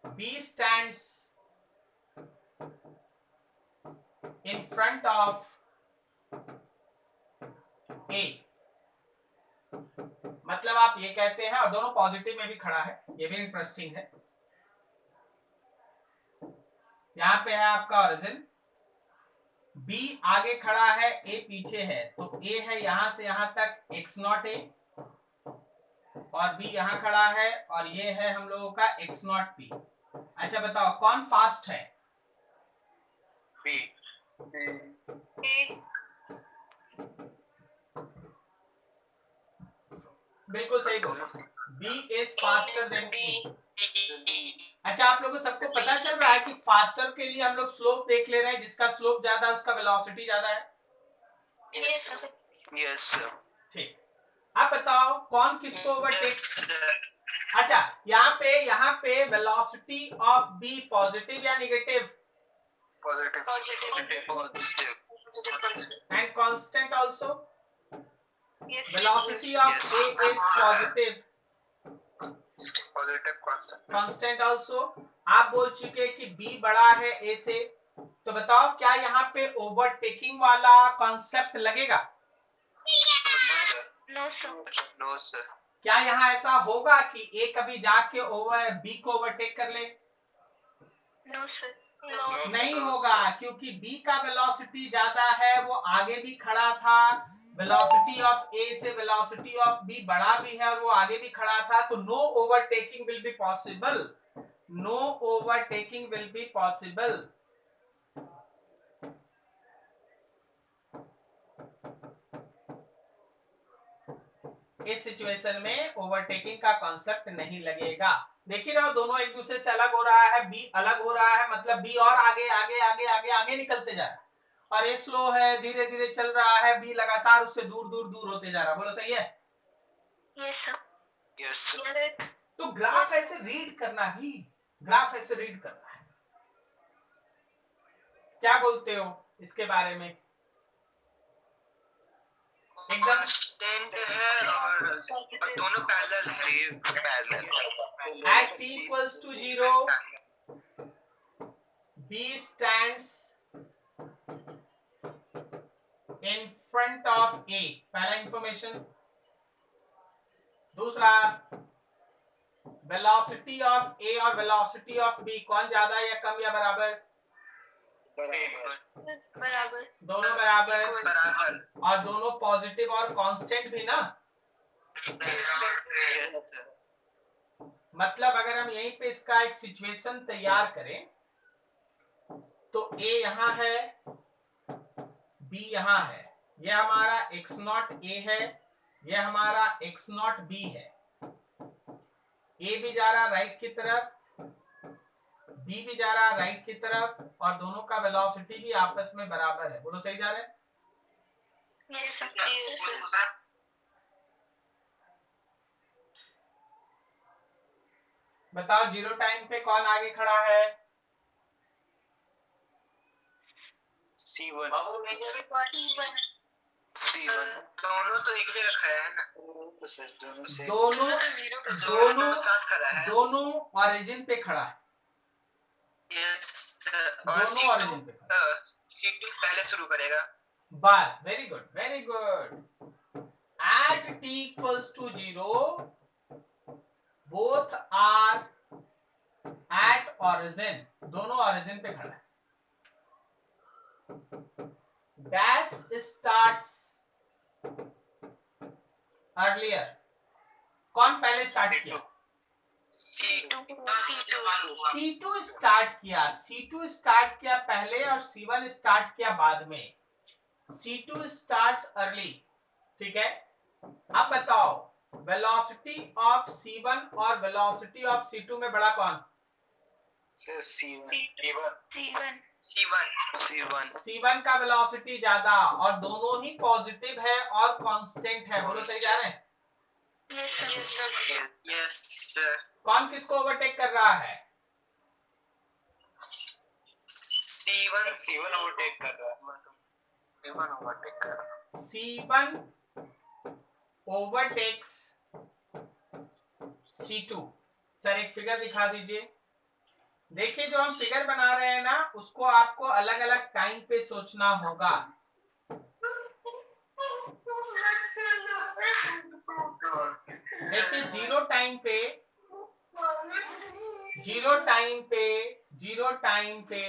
B stands in front of ए, मतलब आप ये कहते हैं, और दोनों पॉजिटिव में भी खड़ा है, ये भी इंटरेस्टिंग है। यहाँ पे है आपका ओरिजिन, बी आगे खड़ा है, ए पीछे है, तो ए है यहां से यहां तक x0 a, और बी यहां खड़ा है, और ये है हम लोगों का x0 p। अच्छा बताओ कौन फास्ट है? बी। बिल्कुल सही बोलो, बी इज फास्टर देन ए। अच्छा आप लोगों को सबको पता चल रहा है कि फास्टर के लिए हम लोग स्लोप देख ले रहे हैं, जिसका स्लोप ज्यादा है उसका वेलोसिटी ज्यादा है। Yes sir. ठीक, अब बताओ कौन किसको ओवरटेक। अच्छा यहाँ पे वेलोसिटी ऑफ बी पॉजिटिव या negative? Positive and constant also, velocity of A is positive, constant also. आप बोल चुके कि बी बड़ा है ए से, तो बताओ क्या यहाँ पे ओवरटेकिंग वाला कॉन्सेप्ट लगेगा? No sir. क्या यहाँ ऐसा होगा कि ए कभी जाके ओवर बी को ओवरटेक कर ले? नो सर, नहीं होगा, क्योंकि बी का वेलोसिटी ज्यादा है, वो आगे भी खड़ा था, वेलोसिटी ऑफ ए से वेलोसिटी ऑफ बी बड़ा भी है और वो आगे भी खड़ा था, तो no overtaking will be possible, no overtaking will be possible. इस सिचुएशन में ओवरटेकिंग का कॉन्सेप्ट नहीं लगेगा। देखिए ना दोनों एक दूसरे से अलग हो रहा है, बी अलग हो रहा है, मतलब बी और आगे आगे आगे आगे आगे निकलते जा रहा है, और ये स्लो है, धीरे धीरे चल रहा है, बी लगातार उससे दूर दूर दूर होते जा रहा है। बोलो सही है? Yes sir. तो ग्राफ ऐसे रीड करना ही, ग्राफ ऐसे रीड करना है। क्या बोलते हो इसके बारे में? एकदम कांस्टेंट है और दोनों parallel at t equals to 0 b stands in front of a, पहला इंफॉर्मेशन। दूसरा, वेलोसिटी ऑफ ए और वेलोसिटी ऑफ बी कौन ज्यादा है या कम या बराबर? बराबर। दोनों बराबर, और दोनों पॉजिटिव और कांस्टेंट भी ना। मतलब अगर हम यहीं पे इसका एक सिचुएशन तैयार करें, तो ए यहां है, बी यहां है, यह हमारा x0 a है, यह हमारा x0 b है। ए भी जा रहा राइट की तरफ, बी भी जा रहा राइट की तरफ, और दोनों का वेलोसिटी भी आपस में बराबर है। बोलो सही जा रहे हैं? बताओ जीरो टाइम पे कौन आगे खड़ा है? C1। दोनों तो एक जगह खड़ा है ना, तो सर दोनों साथ खड़ा है, दोनों ओरिजिन पे खड़ा है। यस, और दोनों ओरिजिन पे खड़ा है। C2 पहले शुरू करेगा। बस, very good very good. At t equals to 0 both are at origin, दोनों ओरिजिन पे खड़ा है। डैश स्टार्ट्स अर्लियर, कौन पहले स्टार्ट किया? C2 स्टार्ट किया, C2 स्टार्ट किया पहले और C1 स्टार्ट किया बाद में। C2 स्टार्ट्स अर्ली, ठीक है। अब बताओ वेलोसिटी ऑफ C1 और वेलोसिटी ऑफ C2 में बड़ा कौन? C1 का वेलोसिटी ज्यादा, और दोनों ही पॉजिटिव है और कांस्टेंट है। बोलो सही जा रहे हैं? Yes sir. कौन किसको ओवरटेक कर रहा है? C1 ओवरटेक कर रहा है। C1 overtakes C2। सर एक फिगर दिखा दीजिए। देखिए जो हम फिगर बना रहे हैं ना, उसको आपको अलग अलग टाइम पे सोचना होगा। देखिए जीरो टाइम पे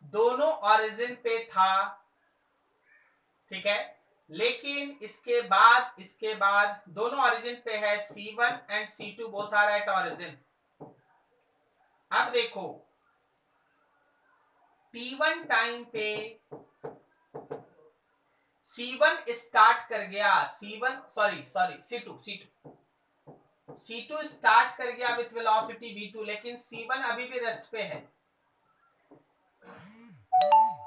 दोनों ओरिजिन पे था, ठीक है, लेकिन इसके बाद दोनों ओरिजिन पे है, C1 and C2 both are at origin. अब देखो T1 टाइम पे C1 स्टार्ट कर गया, C2 स्टार्ट कर गया विथ वेलोसिटी V2, लेकिन C1 अभी भी रेस्ट पे है।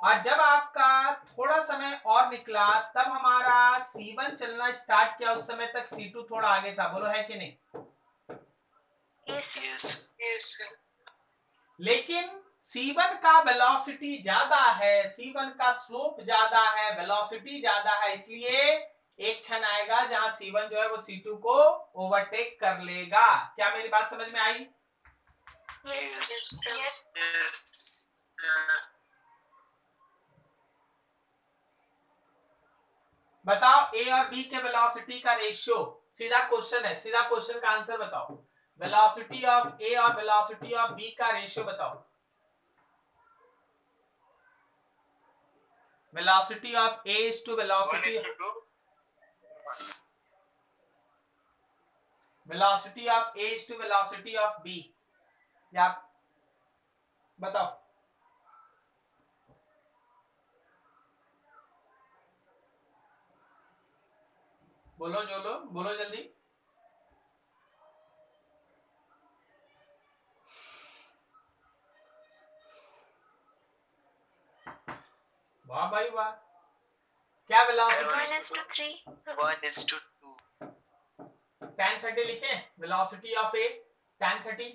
और जब आपका थोड़ा समय और निकला तब हमारा C1 चलना स्टार्ट किया, उस समय तक C2 थोड़ा आगे था, बोलो है कि नहीं? यस लेकिन C1 का वेलोसिटी ज्यादा है, C1 का स्लोप ज्यादा है, वेलोसिटी ज्यादा है, इसलिए एक क्षण आएगा जहां C1 जो है वो C2 को ओवरटेक कर लेगा। क्या मेरी बात समझ में आई? बताओ A और B के वेलोसिटी का रेशियो, सीधा क्वेश्चन है, सीधा क्वेश्चन का आंसर बताओ। वेलोसिटी ऑफ A और वेलोसिटी ऑफ B का रेशियो बताओ। Velocity of A is to velocity of A is to velocity of B, या बताओ। बोलो जोलो, बोलो जल्दी। वाह भाई वाह, क्या वेलोसिटी? 1:3 tan 30 लिखे, velocity of A tan 30,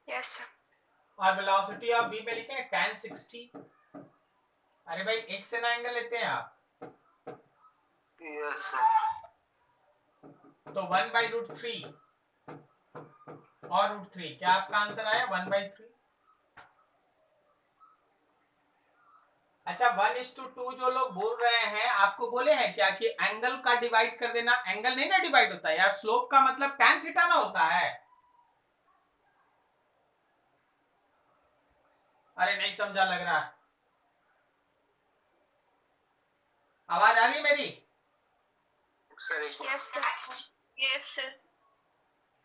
yes sir. और वेलोसिटी ऑफ B में लिखे tan 60। अरे भाई एक से ना एंगल लेते हैं आप, यस तो 1/√3 और √3, क्या आपका आंसर आया 1/3? अच्छा 1:2 जो लोग बोल रहे हैं, आपको बोले हैं क्या कि एंगल का डिवाइड कर देना? एंगल नहीं ना डिवाइड होता यार, स्लोप का मतलब tan थीटा ना होता है। अरे नहीं समझा लग रहा है, आवाज आ रही है मेरी? Yes sir.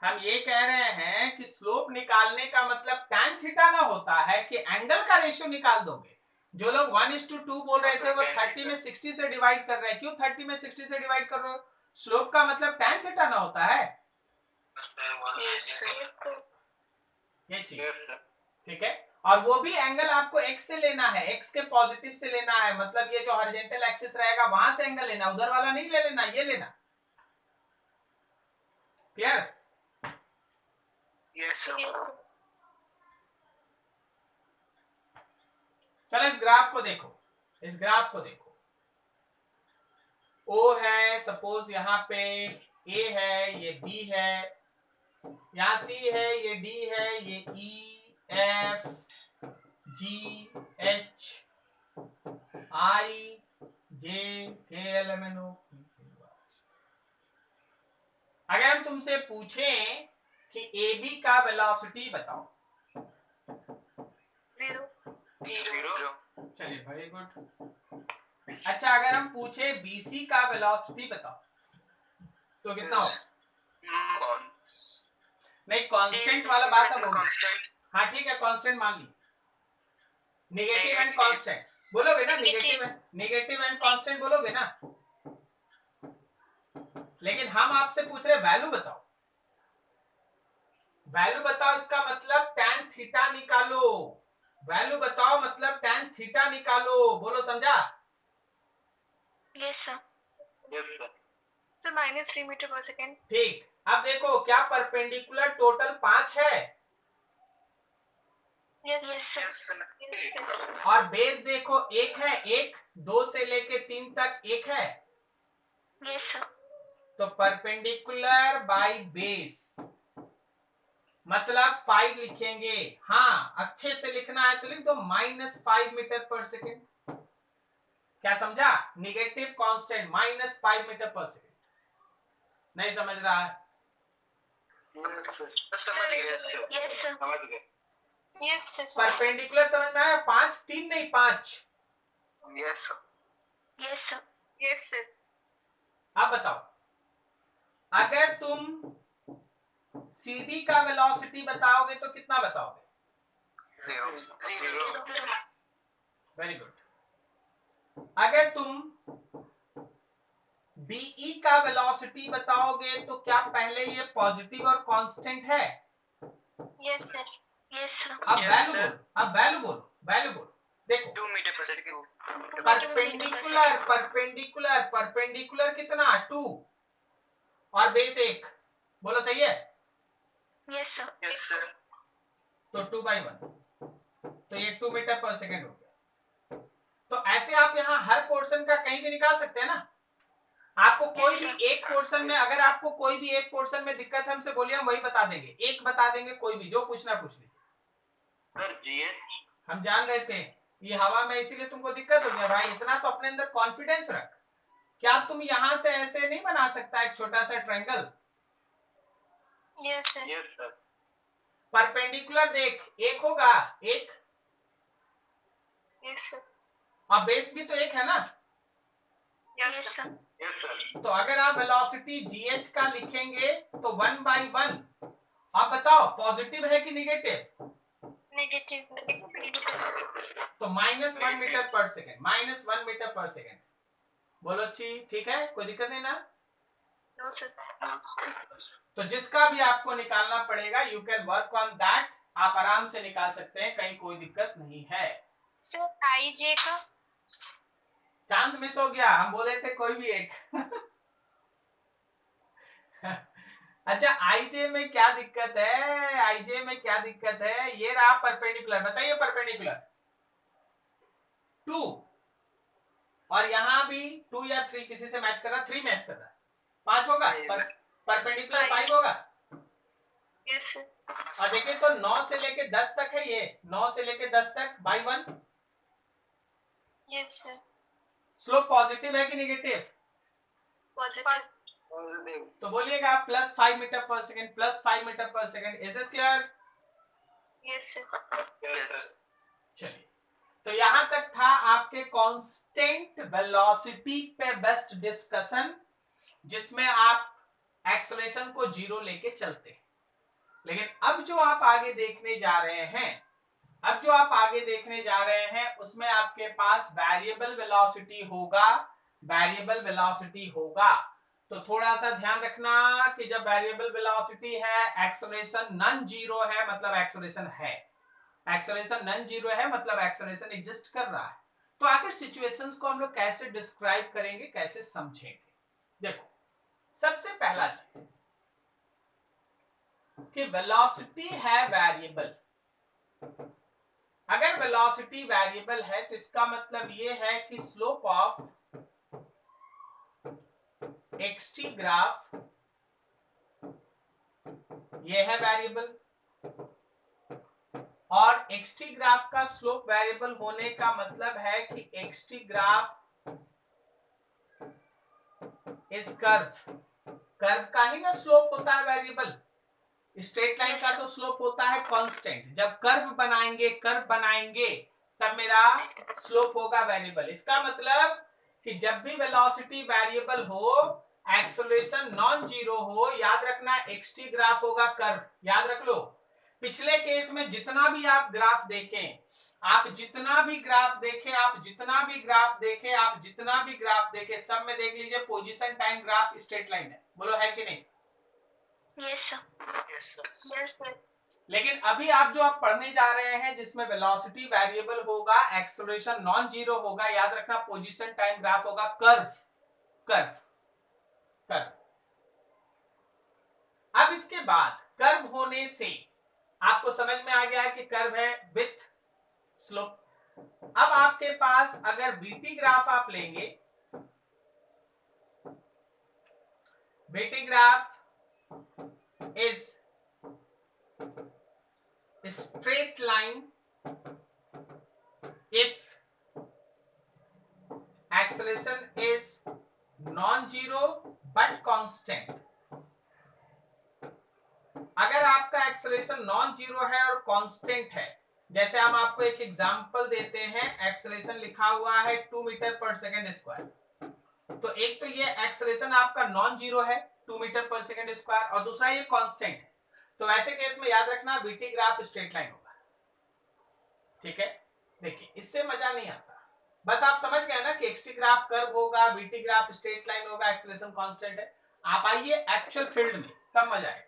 हम ये कह रहे हैं कि स्लोप निकालने का मतलब tan थीटा ना होता है कि एंगल का रेशियो निकाल दोगे। जो लोग 1:2 बोल रहे थे वो 30 में 60 से डिवाइड कर रहे हैं। क्यों 30 में 60 से डिवाइड कर रहे हो? स्लोप का मतलब tan थीटा ना होता है, ये चीज, ठीक है। और वो भी एंगल आपको x से लेना है, x के पॉजिटिव से लेना है, मतलब ये जो हॉरिजॉन्टल एक्सिस रहेगा वहां से एंगल लेना, उधर वाला नहीं ले लेना, ये लेना। क्लियर? यस चलो इस ग्राफ को देखो, इस ग्राफ को देखो। O है सपोज, यहाँ पे A है, ये B है, यहाँ C है, ये D है, ये E F G H I J K L M N O P Q R। अगर हम तुमसे पूछें कि AB का वेलोसिटी बताओ, 0 चलिए वेरी गुड। अच्छा अगर हम पूछे BC का वेलोसिटी बताओ तो कितना हो? नहीं कांस्टेंट वाला बात अब होगी। हाँ ठीक है, कांस्टेंट मान ली, नेगेटिव एंड कांस्टेंट बोलोगे ना, नेगेटिव एंड कांस्टेंट बोलोगे ना। लेकिन हम आपसे पूछ रहे वैल्यू बताओ, वैल्यू बताओ, इसका मतलब tan थीटा निकालो, वैल्यू बताओ मतलब tan थीटा निकालो, बोलो समझा? Yes sir. Sir -3 metre per second. ठीक, अब देखो क्या परपेंडिकुलर टोटल 5 है? Yes sir. और बेस देखो 1 है, 1 2 से लेके 3 तक 1 है, यस सर। तो परपेंडिकुलर बाय बेस मतलब 5 लिखेंगे। हाँ अच्छे से लिखना है तो लिख दो -5 मीटर पर सेकेंड। क्या समझा? Negative constant -5 metre per second. नहीं समझ रहा है? समझ गए सर। Yes, sir. समझ गए। Yes, sir. परपेंडिकुलर समझ में आया? 5 3 नहीं 5। Yes sir. Yes, sir. Yes, sir. अब बताओ, अगर तुम CD का वेलोसिटी बताओगे तो कितना बताओगे? 0। Very good. अगर तुम BE का वेलोसिटी बताओगे तो क्या पहले ये पॉजिटिव और कांस्टेंट है? Yes, sir. Yes, sir. अब Yes, वैल्यू sir. बोलो, अब वैल्यू बोलो, वैल्यू बोलो। देखो 2 मीटर पर सेकंड। परपेंडिकुलर परपेंडिकुलर परपेंडिकुलर कितना? 2 और बेस 1, बोलो सही है? Yes, sir. Yes sir. तो 2/1, तो ये 2 मीटर पर सेकंड हो गया। तो ऐसे आप यहाँ हर पोर्शन का कहीं भी निकाल सकते हैं ना। आपको कोई भी एक पोर्शन में, अगर आपको कोई भी एक पोर्शन में दिक्कत है हमसे बोलिए, हम वही बता देंगे, एक बता देंगे, कोई भी जो पूछना पूछ लीजिए। सर जीएच हम जान रहे थे ये हवा में, इसीलिए तुमको दिक्कत हो गया भाई। इतना तो अपने अंदर कॉन्फिडेंस रख। क्या तुम यहां से ऐसे नहीं बना सकता एक छोटा सा triangle? Yes, sir. Yes sir. Perpendicular देख, एक होगा, एक, Yes, sir. और बेस भी तो एक है ना। Yes, sir. Yes sir. तो अगर आप वेलोसिटी GH का लिखेंगे तो 1/1। आप बताओ पॉजिटिव है कि निगेटिव? Negative. तो -1 metre per second, -1 metre per second. बोलो ठीक है, कोई दिक्कत नहीं ना? No, sir. तो जिसका भी आपको निकालना पड़ेगा, you can work on that, आप आराम से निकाल सकते हैं, कहीं कोई दिक्कत नहीं है। Sir, IJ का? चांस मिस हो गया, हम बोले थे कोई भी एक। अच्छा, आईजे में क्या दिक्कत है? आईजे में क्या दिक्कत है? ये रहा परपेंडिकुलर, बताइए परपेंडिकुलर 2, और यहां भी 2 या 3 किसी से मैच कर रहा, 3 मैच कर रहा, 5 होगा, परपेंडिकुलर 5 होगा। Yes, sir. और देखिए तो 9 से लेके 10 तक है, ये 9 से लेके 10 तक by 1। Yes, sir. Slope positive है कि नेगेटिव? Positive. तो बोलिएगा +5 metre per second, +5 metre per second. Is this clear? Yes, sir. Yes. चलिए, तो यहां तक था आपके कांस्टेंट वेलोसिटी पे बेस्ट डिस्कशन, जिसमें आप एक्सेलरेशन को 0 लेके चलते हैं। लेकिन अब जो आप आगे देखने जा रहे हैं, उसमें आपके पास वेरिएबल वेलोसिटी होगा, वेरिएबल वेलोसिटी होगा। तो थोड़ा सा ध्यान रखना कि जब वेरिएबल वेलोसिटी है, एक्सेलरेशन नॉन जीरो है, मतलब एक्सेलरेशन है, एक्सेलरेशन नॉन जीरो है मतलब एक्सेलरेशन एग्जिस्ट कर रहा है। तो आखिर सिचुएशंस को हम लोग कैसे डिस्क्राइब करेंगे, कैसे समझेंगे? देखो, सबसे पहला चीज कि वेलोसिटी है वेरिएबल। अगर वेलोसिटी वेरिएबल है तो इसका मतलब ये है कि स्लोप ऑफ एक्सटी ग्राफ ये है वेरिएबल, और एक्सटी ग्राफ का स्लोप वेरिएबल होने का मतलब है कि XT graph is curve, curve का ही ना स्लोप होता है वेरिएबल। स्ट्रेट लाइन का तो स्लोप होता है कांस्टेंट। जब कर्व बनाएंगे तब मेरा स्लोप होगा वेरिएबल। इसका मतलब कि जब भी वेलोसिटी वेरिएबल हो, एक्सेलरेशन नॉन जीरो हो, याद रखना एक्सटी ग्राफ होगा कर्व, याद रख लो। पिछले केस में जितना भी आप ग्राफ देखें, सब में देख लीजिए position time graph straight line है। बोलो है कि नहीं? Yes, sir. Yes, sir. लेकिन अभी आप जो आप पढ़ने जा रहे हैं जिसमें वेलोसिटी वेरिएबल होगा, एक्सेलरेशन नॉन जीरो होगा, याद रखना पोजीशन टाइम ग्राफ होगा कर्व, कर्व, कर्व। अब इसके बाद कर्व होने से आपको समझ में आ गया है कि कर्व है विथ स्लोप। अब आपके पास अगर बीटी ग्राफ आप लेंगे, BT graph is straight line if acceleration is non-zero but constant, acceleration non zero है और कांस्टेंट है, जैसे हम आपको एक एग्जांपल देते हैं, एक्सेलरेशन लिखा हुआ है 2 मीटर पर सेकंड स्क्वायर, तो एक तो ये एक्सेलरेशन आपका नॉन जीरो है 2 मीटर पर सेकंड स्क्वायर, और दूसरा ये कांस्टेंट है। तो ऐसे केस में याद रखना वीटी ग्राफ स्ट्रेट लाइन होगा, ठीक है। देखिए इससे मजा नहीं आता, बस आप समझ गए ना कि एक्सटी ग्राफ कर्व होगा, वीटी ग्राफ स्ट्रेट लाइन होगा, एक्सेलरेशन कांस्टेंट है। आप आइए एक्चुअल फील्ड में, तब मजा आएगा।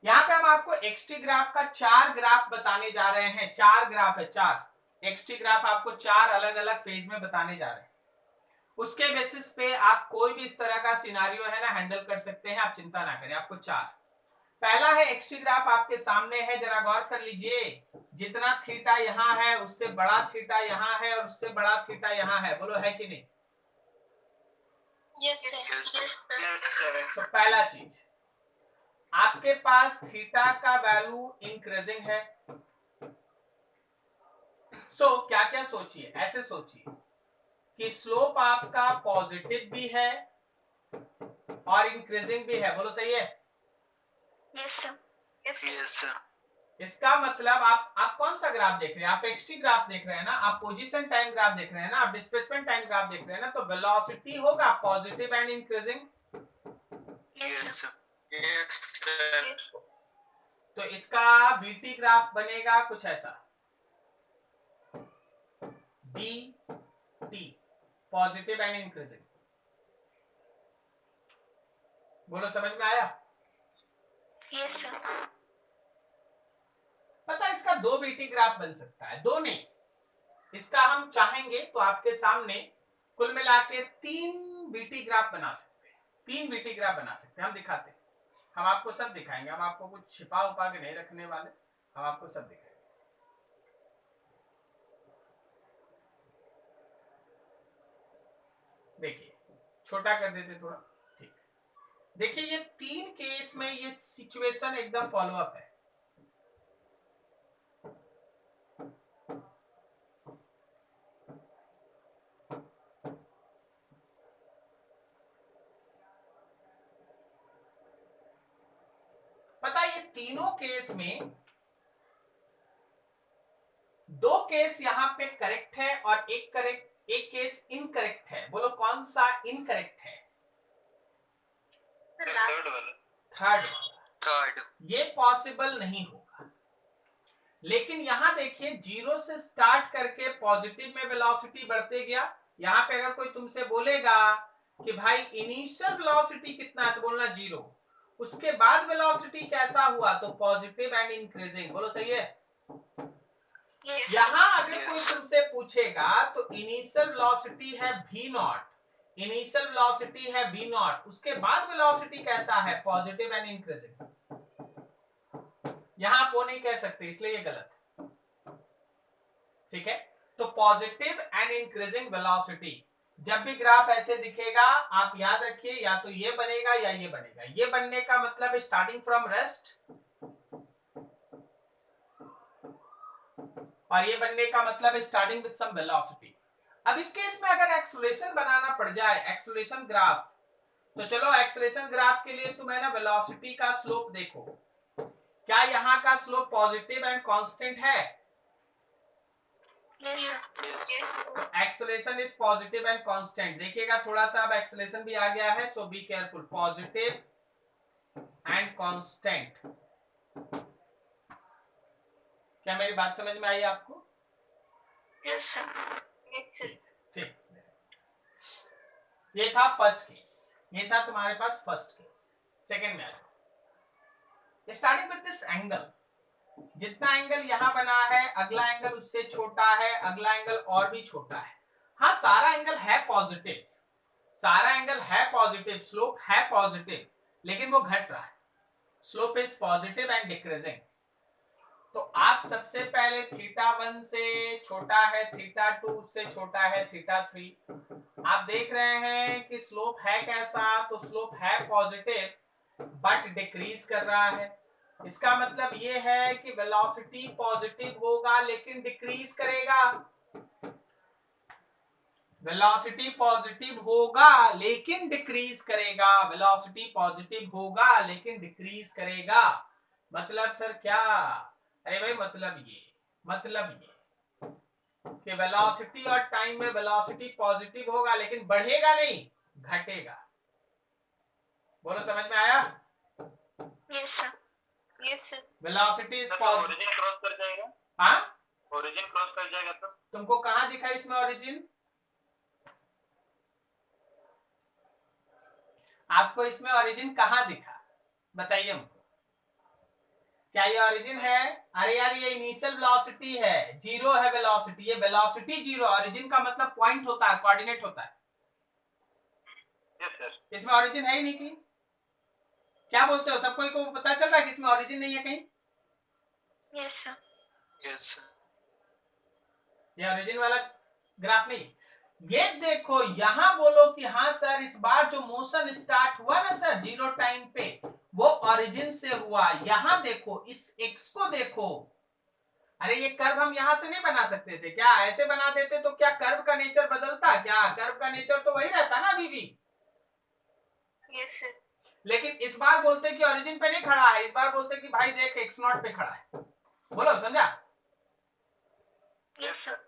यहाँ पे हम आपको एक्सटी ग्राफ का 4 ग्राफ बताने जा रहे हैं, 4 ग्राफ है, 4 एक्सटी ग्राफ आपको 4 अलग अलग फेज में बताने जा रहे हैं। उसके बेसिस पे आप कोई भी इस तरह का सिनारियो है ना हैंडल कर सकते हैं, आप चिंता ना करें। आपको 4, पहला है एक्सटी ग्राफ आपके सामने है, जरा गौर कर लीजिए, जितना थीटा यहाँ है उससे बड़ा थीटा यहाँ है और उससे बड़ा थीटा यहाँ है, बोलो है कि नहीं? Yes sir. तो पहला चीज, आपके पास थीटा का वैल्यू इंक्रीजिंग है। सो क्या क्या सोचिए, ऐसे सोचिए कि स्लोप आपका पॉजिटिव भी है और इंक्रीजिंग भी है, बोलो सही है? Yes sir. इसका मतलब आप कौन सा ग्राफ देख रहे हैं? आप एक्सटी ग्राफ देख रहे हैं ना, आप पोजीशन टाइम ग्राफ देख रहे हैं ना, आप डिस्प्लेसमेंट टाइम ग्राफ देख रहे हैं ना, तो वेलोसिटी होगा पॉजिटिव एंड इंक्रीजिंग। यस तो इसका वीटी ग्राफ बनेगा कुछ ऐसा, D T, positive and increasing. बोलो समझ में आया? Yes sir. पता है इसका 2 वीटी ग्राफ बन सकता है, 2 नहीं, इसका हम चाहेंगे तो आपके सामने कुल मिला के 3 वीटी ग्राफ बना सकते हैं, 3 वीटी ग्राफ बना सकते हैं। हम दिखाते हैं, हम आपको सब दिखाएंगे, हम आपको कुछ छिपा उपा के नहीं रखने वाले, हम आपको सब दिखाएंगे। देखिए छोटा कर देते थोड़ा, ठीक। देखिए ये 3 केस में ये सिचुएशन एकदम फॉलो अप है। पता है ये तीनों केस में 2 केस यहाँ पे करेक्ट है और एक केस इनकरेक्ट है। बोलो कौन सा इनकरेक्ट है? थर्ड। ये पॉसिबल नहीं होगा। लेकिन यहां देखिए 0 से स्टार्ट करके पॉजिटिव में वेलोसिटी बढ़ते गया। यहां पे अगर कोई तुमसे बोलेगा कि भाई इनिशियल वेलोसिटी कितना है, तो बोलना 0। उसके बाद वेलोसिटी कैसा हुआ, तो पॉजिटिव एंड इंक्रीजिंग। बोलो सही है? यहां अगर कोई तुमसे पूछेगा तो इनिशियल वेलोसिटी है v0, इनिशियल वेलोसिटी है v0, उसके बाद वेलोसिटी कैसा है, पॉजिटिव एंड इंक्रीजिंग। यहां आप वो नहीं कह सकते, इसलिए ये गलत है, ठीक है। तो पॉजिटिव एंड इंक्रीजिंग वेलोसिटी, जब भी ग्राफ ऐसे दिखेगा आप याद रखिए, या तो ये बनेगा या ये बनेगा। ये बनने का मतलब स्टार्टिंग फ्रॉम रेस्ट, और ये बनने का मतलब स्टार्टिंग विद सम वेलोसिटी। अब इस केस में अगर एक्सेलरेशन बनाना पड़ जाए, एक्सेलरेशन ग्राफ, तो चलो एक्सेलरेशन ग्राफ के लिए तुम है ना वेलोसिटी का स्लोप देखो, क्या यहाँ का स्लोप पॉजिटिव एंड कांस्टेंट है? Acceleration is positive and constant. देखिएगा थोड़ा सा अब एक्सेलरेशन भी आ गया है, so be careful, positive and constant. क्या मेरी बात समझ में आई आपको? Yes sir. ठीक, ये था फर्स्ट केस, ये था तुम्हारे पास फर्स्ट केस। सेकेंड में आ जाओ। स्टार्टिंग विद दिस एंगल, जितना एंगल यहां बना है अगला एंगल उससे छोटा है, अगला एंगल और भी छोटा है। हाँ सारा एंगल है पॉजिटिव, सारा एंगल है पॉजिटिव, स्लोप है पॉजिटिव, लेकिन वो घट रहा है। Slope is positive and decreasing. तो आप सबसे पहले θ1 से छोटा है, θ2 से छोटा है, θ3, आप देख रहे हैं कि स्लोप है कैसा, तो स्लोप है पॉजिटिव बट डिक्रीज कर रहा है। इसका मतलब ये है कि वेलोसिटी पॉजिटिव होगा लेकिन डिक्रीज करेगा। वेलोसिटी पॉजिटिव होगा लेकिन डिक्रीज करेगा, वेलोसिटी पॉजिटिव होगा लेकिन डिक्रीज करेगा। मतलब सर क्या? अरे भाई मतलब ये कि वेलोसिटी और टाइम में वेलोसिटी पॉजिटिव होगा लेकिन बढ़ेगा नहीं, घटेगा। बोलो समझ में आया? Yes sir, yes sir. Velocity is तो ओरिजिन क्रॉस कर जाएगा। हाँ, ओरिजिन क्रॉस कर जाएगा तो तुमको कहां दिखा इसमें ओरिजिन? आपको इसमें ओरिजिन कहां दिखा बताइए हमको। क्या ये ओरिजिन है? अरे यार ये इनिशियल वेलोसिटी है, जीरो है वेलोसिटी, ये वेलोसिटी जीरो। ओरिजिन का मतलब पॉइंट होता है, कोऑर्डिनेट होता है। Yes sir. इसमें ओरिजिन है ही नहीं कहीं। क्या बोलते हो? सबको को पता चल रहा है कि इसमें ओरिजिन नहीं है कहीं? Yes sir, yes sir. ये ओरिजिन वाला ग्राफ नहीं। ये देखो यहां बोलो कि हाँ सर इस बार जो मोशन स्टार्ट हुआ ना सर जीरो टाइम पे, वो ओरिजिन से हुआ। यहां देखो इस एक्स को देखो। अरे ये कर्व हम यहां से नहीं बना सकते थे क्या? ऐसे बना देते तो क्या कर्व का नेचर बदलता? क्या कर्व का नेचर तो वही रहता ना अभी भी। Yes sir. लेकिन इस बार बोलते कि ओरिजिन पे नहीं खड़ा है, इस बार बोलते कि भाई देख एक्स नॉट पे खड़ा है। बोलो समझा? Yes sir,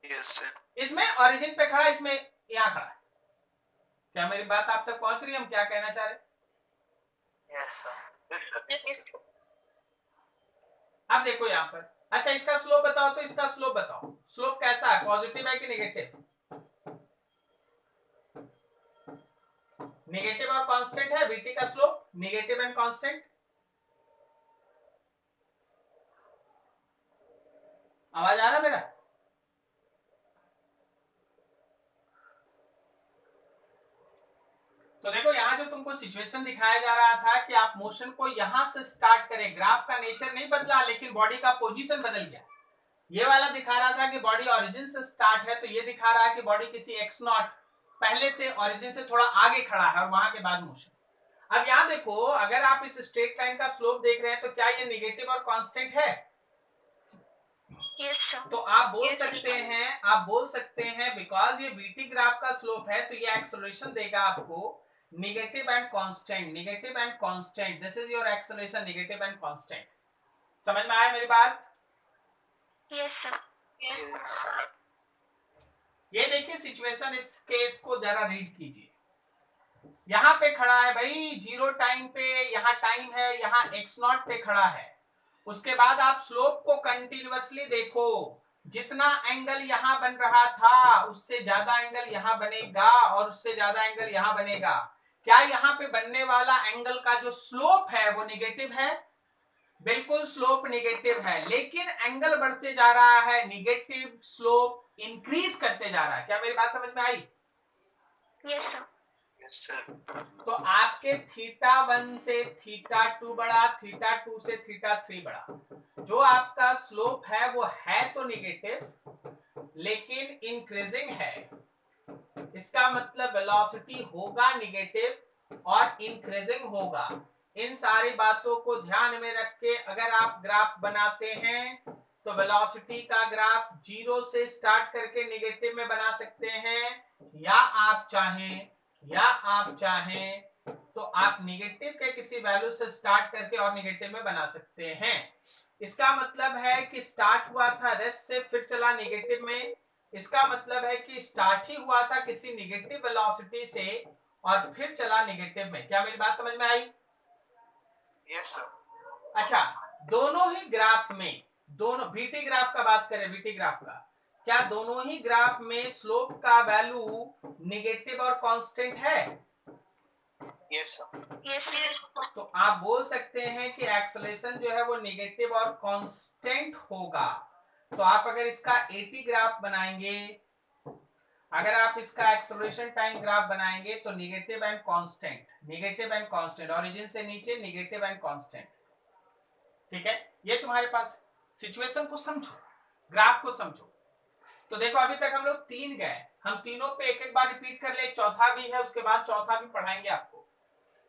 yes sir. इसमें ओरिजिन पे खड़ा, इसमें यहां खड़ा है। क्या मेरी बात आप तक पहुंच रही है? हम क्या कहना चाह रहे? Yes sir. Yes yes sir. Sir. अब देखो यहां पर। अच्छा इसका स्लोप बताओ, तो इसका स्लोप बताओ। स्लोप कैसा है? पॉजिटिव है कि नेगेटिव? नेगेटिव और कांस्टेंट है वीटी का स्लोप, नेगेटिव एंड कांस्टेंट। आवाज आ रहा मेरा? तो देखो यहां जो तुमको सिचुएशन दिखाया जा रहा था कि आप मोशन को यहां से स्टार्ट करें, ग्राफ का नेचर नहीं बदला लेकिन बॉडी का पोजीशन बदल गया। ये वाला दिखा रहा था कि बॉडी ओरिजिन से स्टार्ट है, तो ये दिखा रहा है कि बॉडी किसी एक्स नॉट पहले से ओरिजिन से थोड़ा आगे खड़ा है और वहां के बाद मोशन। अब यहां देखो अगर आप इस स्ट्रेट लाइन का स्लोप देख रहे हैं तो क्या ये नेगेटिव और कांस्टेंट है? Yes sir. तो आप बोल सकते हैं बिकॉज ये वीटी ग्राफ का स्लोप है तो ये एक्सेलरेशन देगा आपको negative and constant, negative and constant. This is your acceleration, negative and constant. समझ में आया मेरी बात? Yes sir, yes sir. ये देखिए सिचुएशन, इस केस को जरा रीड कीजिए। यहां पे खड़ा है भाई जीरो टाइम पे, यहां टाइम है, यहां एक्स नॉट पे खड़ा है। उसके बाद आप स्लोप को कंटिन्यूअसली देखो, जितना एंगल यहां बन रहा था उससे ज्यादा एंगल यहां बनेगा और उससे ज्यादा एंगल यहां बनेगा। क्या यहां पे बनने वाला एंगल का जो स्लोप है वो नेगेटिव है? बिल्कुल स्लोप नेगेटिव है, लेकिन एंगल बढ़ते जा रहा है, नेगेटिव स्लोप इंक्रीज करते जा रहा है। क्या मेरी बात समझ में आई? Yes sir, yes sir. तो आपके थीटा 1 से थीटा 2 बढ़ा, थीटा 2 से थीटा 3 बढ़ा। जो आपका स्लोप है वो है तो नेगेटिव लेकिन इंक्रीजिंग है। इसका मतलब वेलोसिटी होगा नेगेटिव और इंक्रीजिंग होगा। इन सारी बातों को ध्यान में रख के अगर आप ग्राफ बनाते हैं तो वेलोसिटी का ग्राफ जीरो से स्टार्ट करके नेगेटिव में बना सकते हैं, या आप चाहें तो आप नेगेटिव के किसी वैल्यू से स्टार्ट करके और नेगेटिव में बना सकते हैं। इसका मतलब है कि स्टार्ट हुआ था रेस्ट से फिर चला नेगेटिव में। इसका मतलब है कि स्टार्ट ही हुआ था किसी नेगेटिव वेलोसिटी से और फिर चला नेगेटिव में। क्या मेरी बात समझ में आई? Yes sir. अच्छा दोनों ही ग्राफ में, दोनों वीटी ग्राफ का बात करें, वीटी ग्राफ का, क्या दोनों ही ग्राफ में स्लोप का वैल्यू नेगेटिव और कांस्टेंट है? Yes sir. यस। तो आप बोल सकते हैं कि एक्सेलरेशन जो है वो नेगेटिव और कांस्टेंट होगा। तो आप अगर इसका एटी ग्राफ बनाएंगे, अगर आप इसका एक्सेलरेशन टाइम ग्राफ बनाएंगे तो negative and constant, negative and constant, origin से नीचे नेगेटिव एंड कांस्टेंट। ठीक है, ये तुम्हारे पास सिचुएशन को समझो, ग्राफ को समझो। तो देखो अभी तक हम लोग तीन गए, हम तीनों पे एक एक बार रिपीट कर ले, चौथा भी है, उसके बाद चौथा भी पढ़ाएंगे आपको।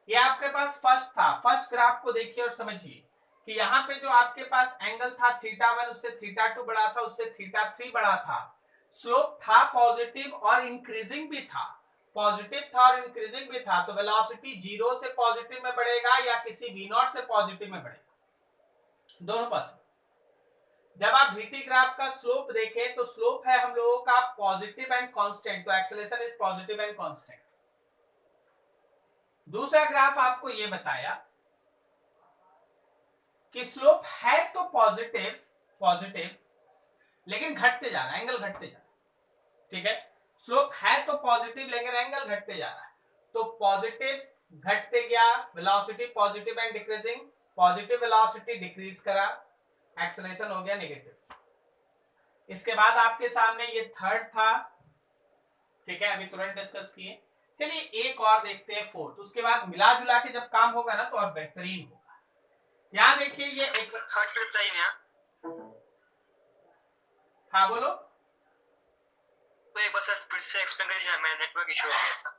ये आपके पास फर्स्ट था, फर्स्ट ग्राफ को देखिए और समझिए कि यहाँ पे जो आपके पास एंगल था थीटा 1 उससे थीटा 2 बड़ा था, उससे थीटा 3 बड़ा था। स्लोप था पॉजिटिव और इंक्रीजिंग भी था, पॉजिटिव था और इंक्रीजिंग भी था, तो वेलोसिटी 0 से पॉजिटिव में बढ़ेगा या किसी v0 से पॉजिटिव में बढ़ेगा, दोनों पास। जब आप vt ग्राफ का स्लोप देखें तो स्लोप है हम लोगों का पॉजिटिव एंड कांस्टेंट, तो acceleration is positive and constant. दूसरा ग्राफ आपको ये बताया कि स्लोप है तो पॉजिटिव पॉजिटिव लेकिन घटते जा रहा है, एंगल घटते जा रहा है, ठीक है। स्लोप है तो पॉजिटिव लेकिन एंगल घटते जा रहा है, तो पॉजिटिव घटते गया, velocity positive and decreasing, positive velocity decrease करा, एक्सेलरेशन हो गया नेगेटिव। इसके बाद आपके सामने ये थर्ड था, ठीक है, अभी तुरंत डिस्कस किए। चलिए एक और देखते हैं फोर्थ, उसके बाद मिला जुला के जब काम होगा ना तो और बेहतरीन होगा। यहां देखिए ये एक थर्ड पे बताइए ना। हाँ बोलो। तो एक बार सर फिर से एक्सप्लेन करिए, मेरा नेटवर्क इशू हो गया था।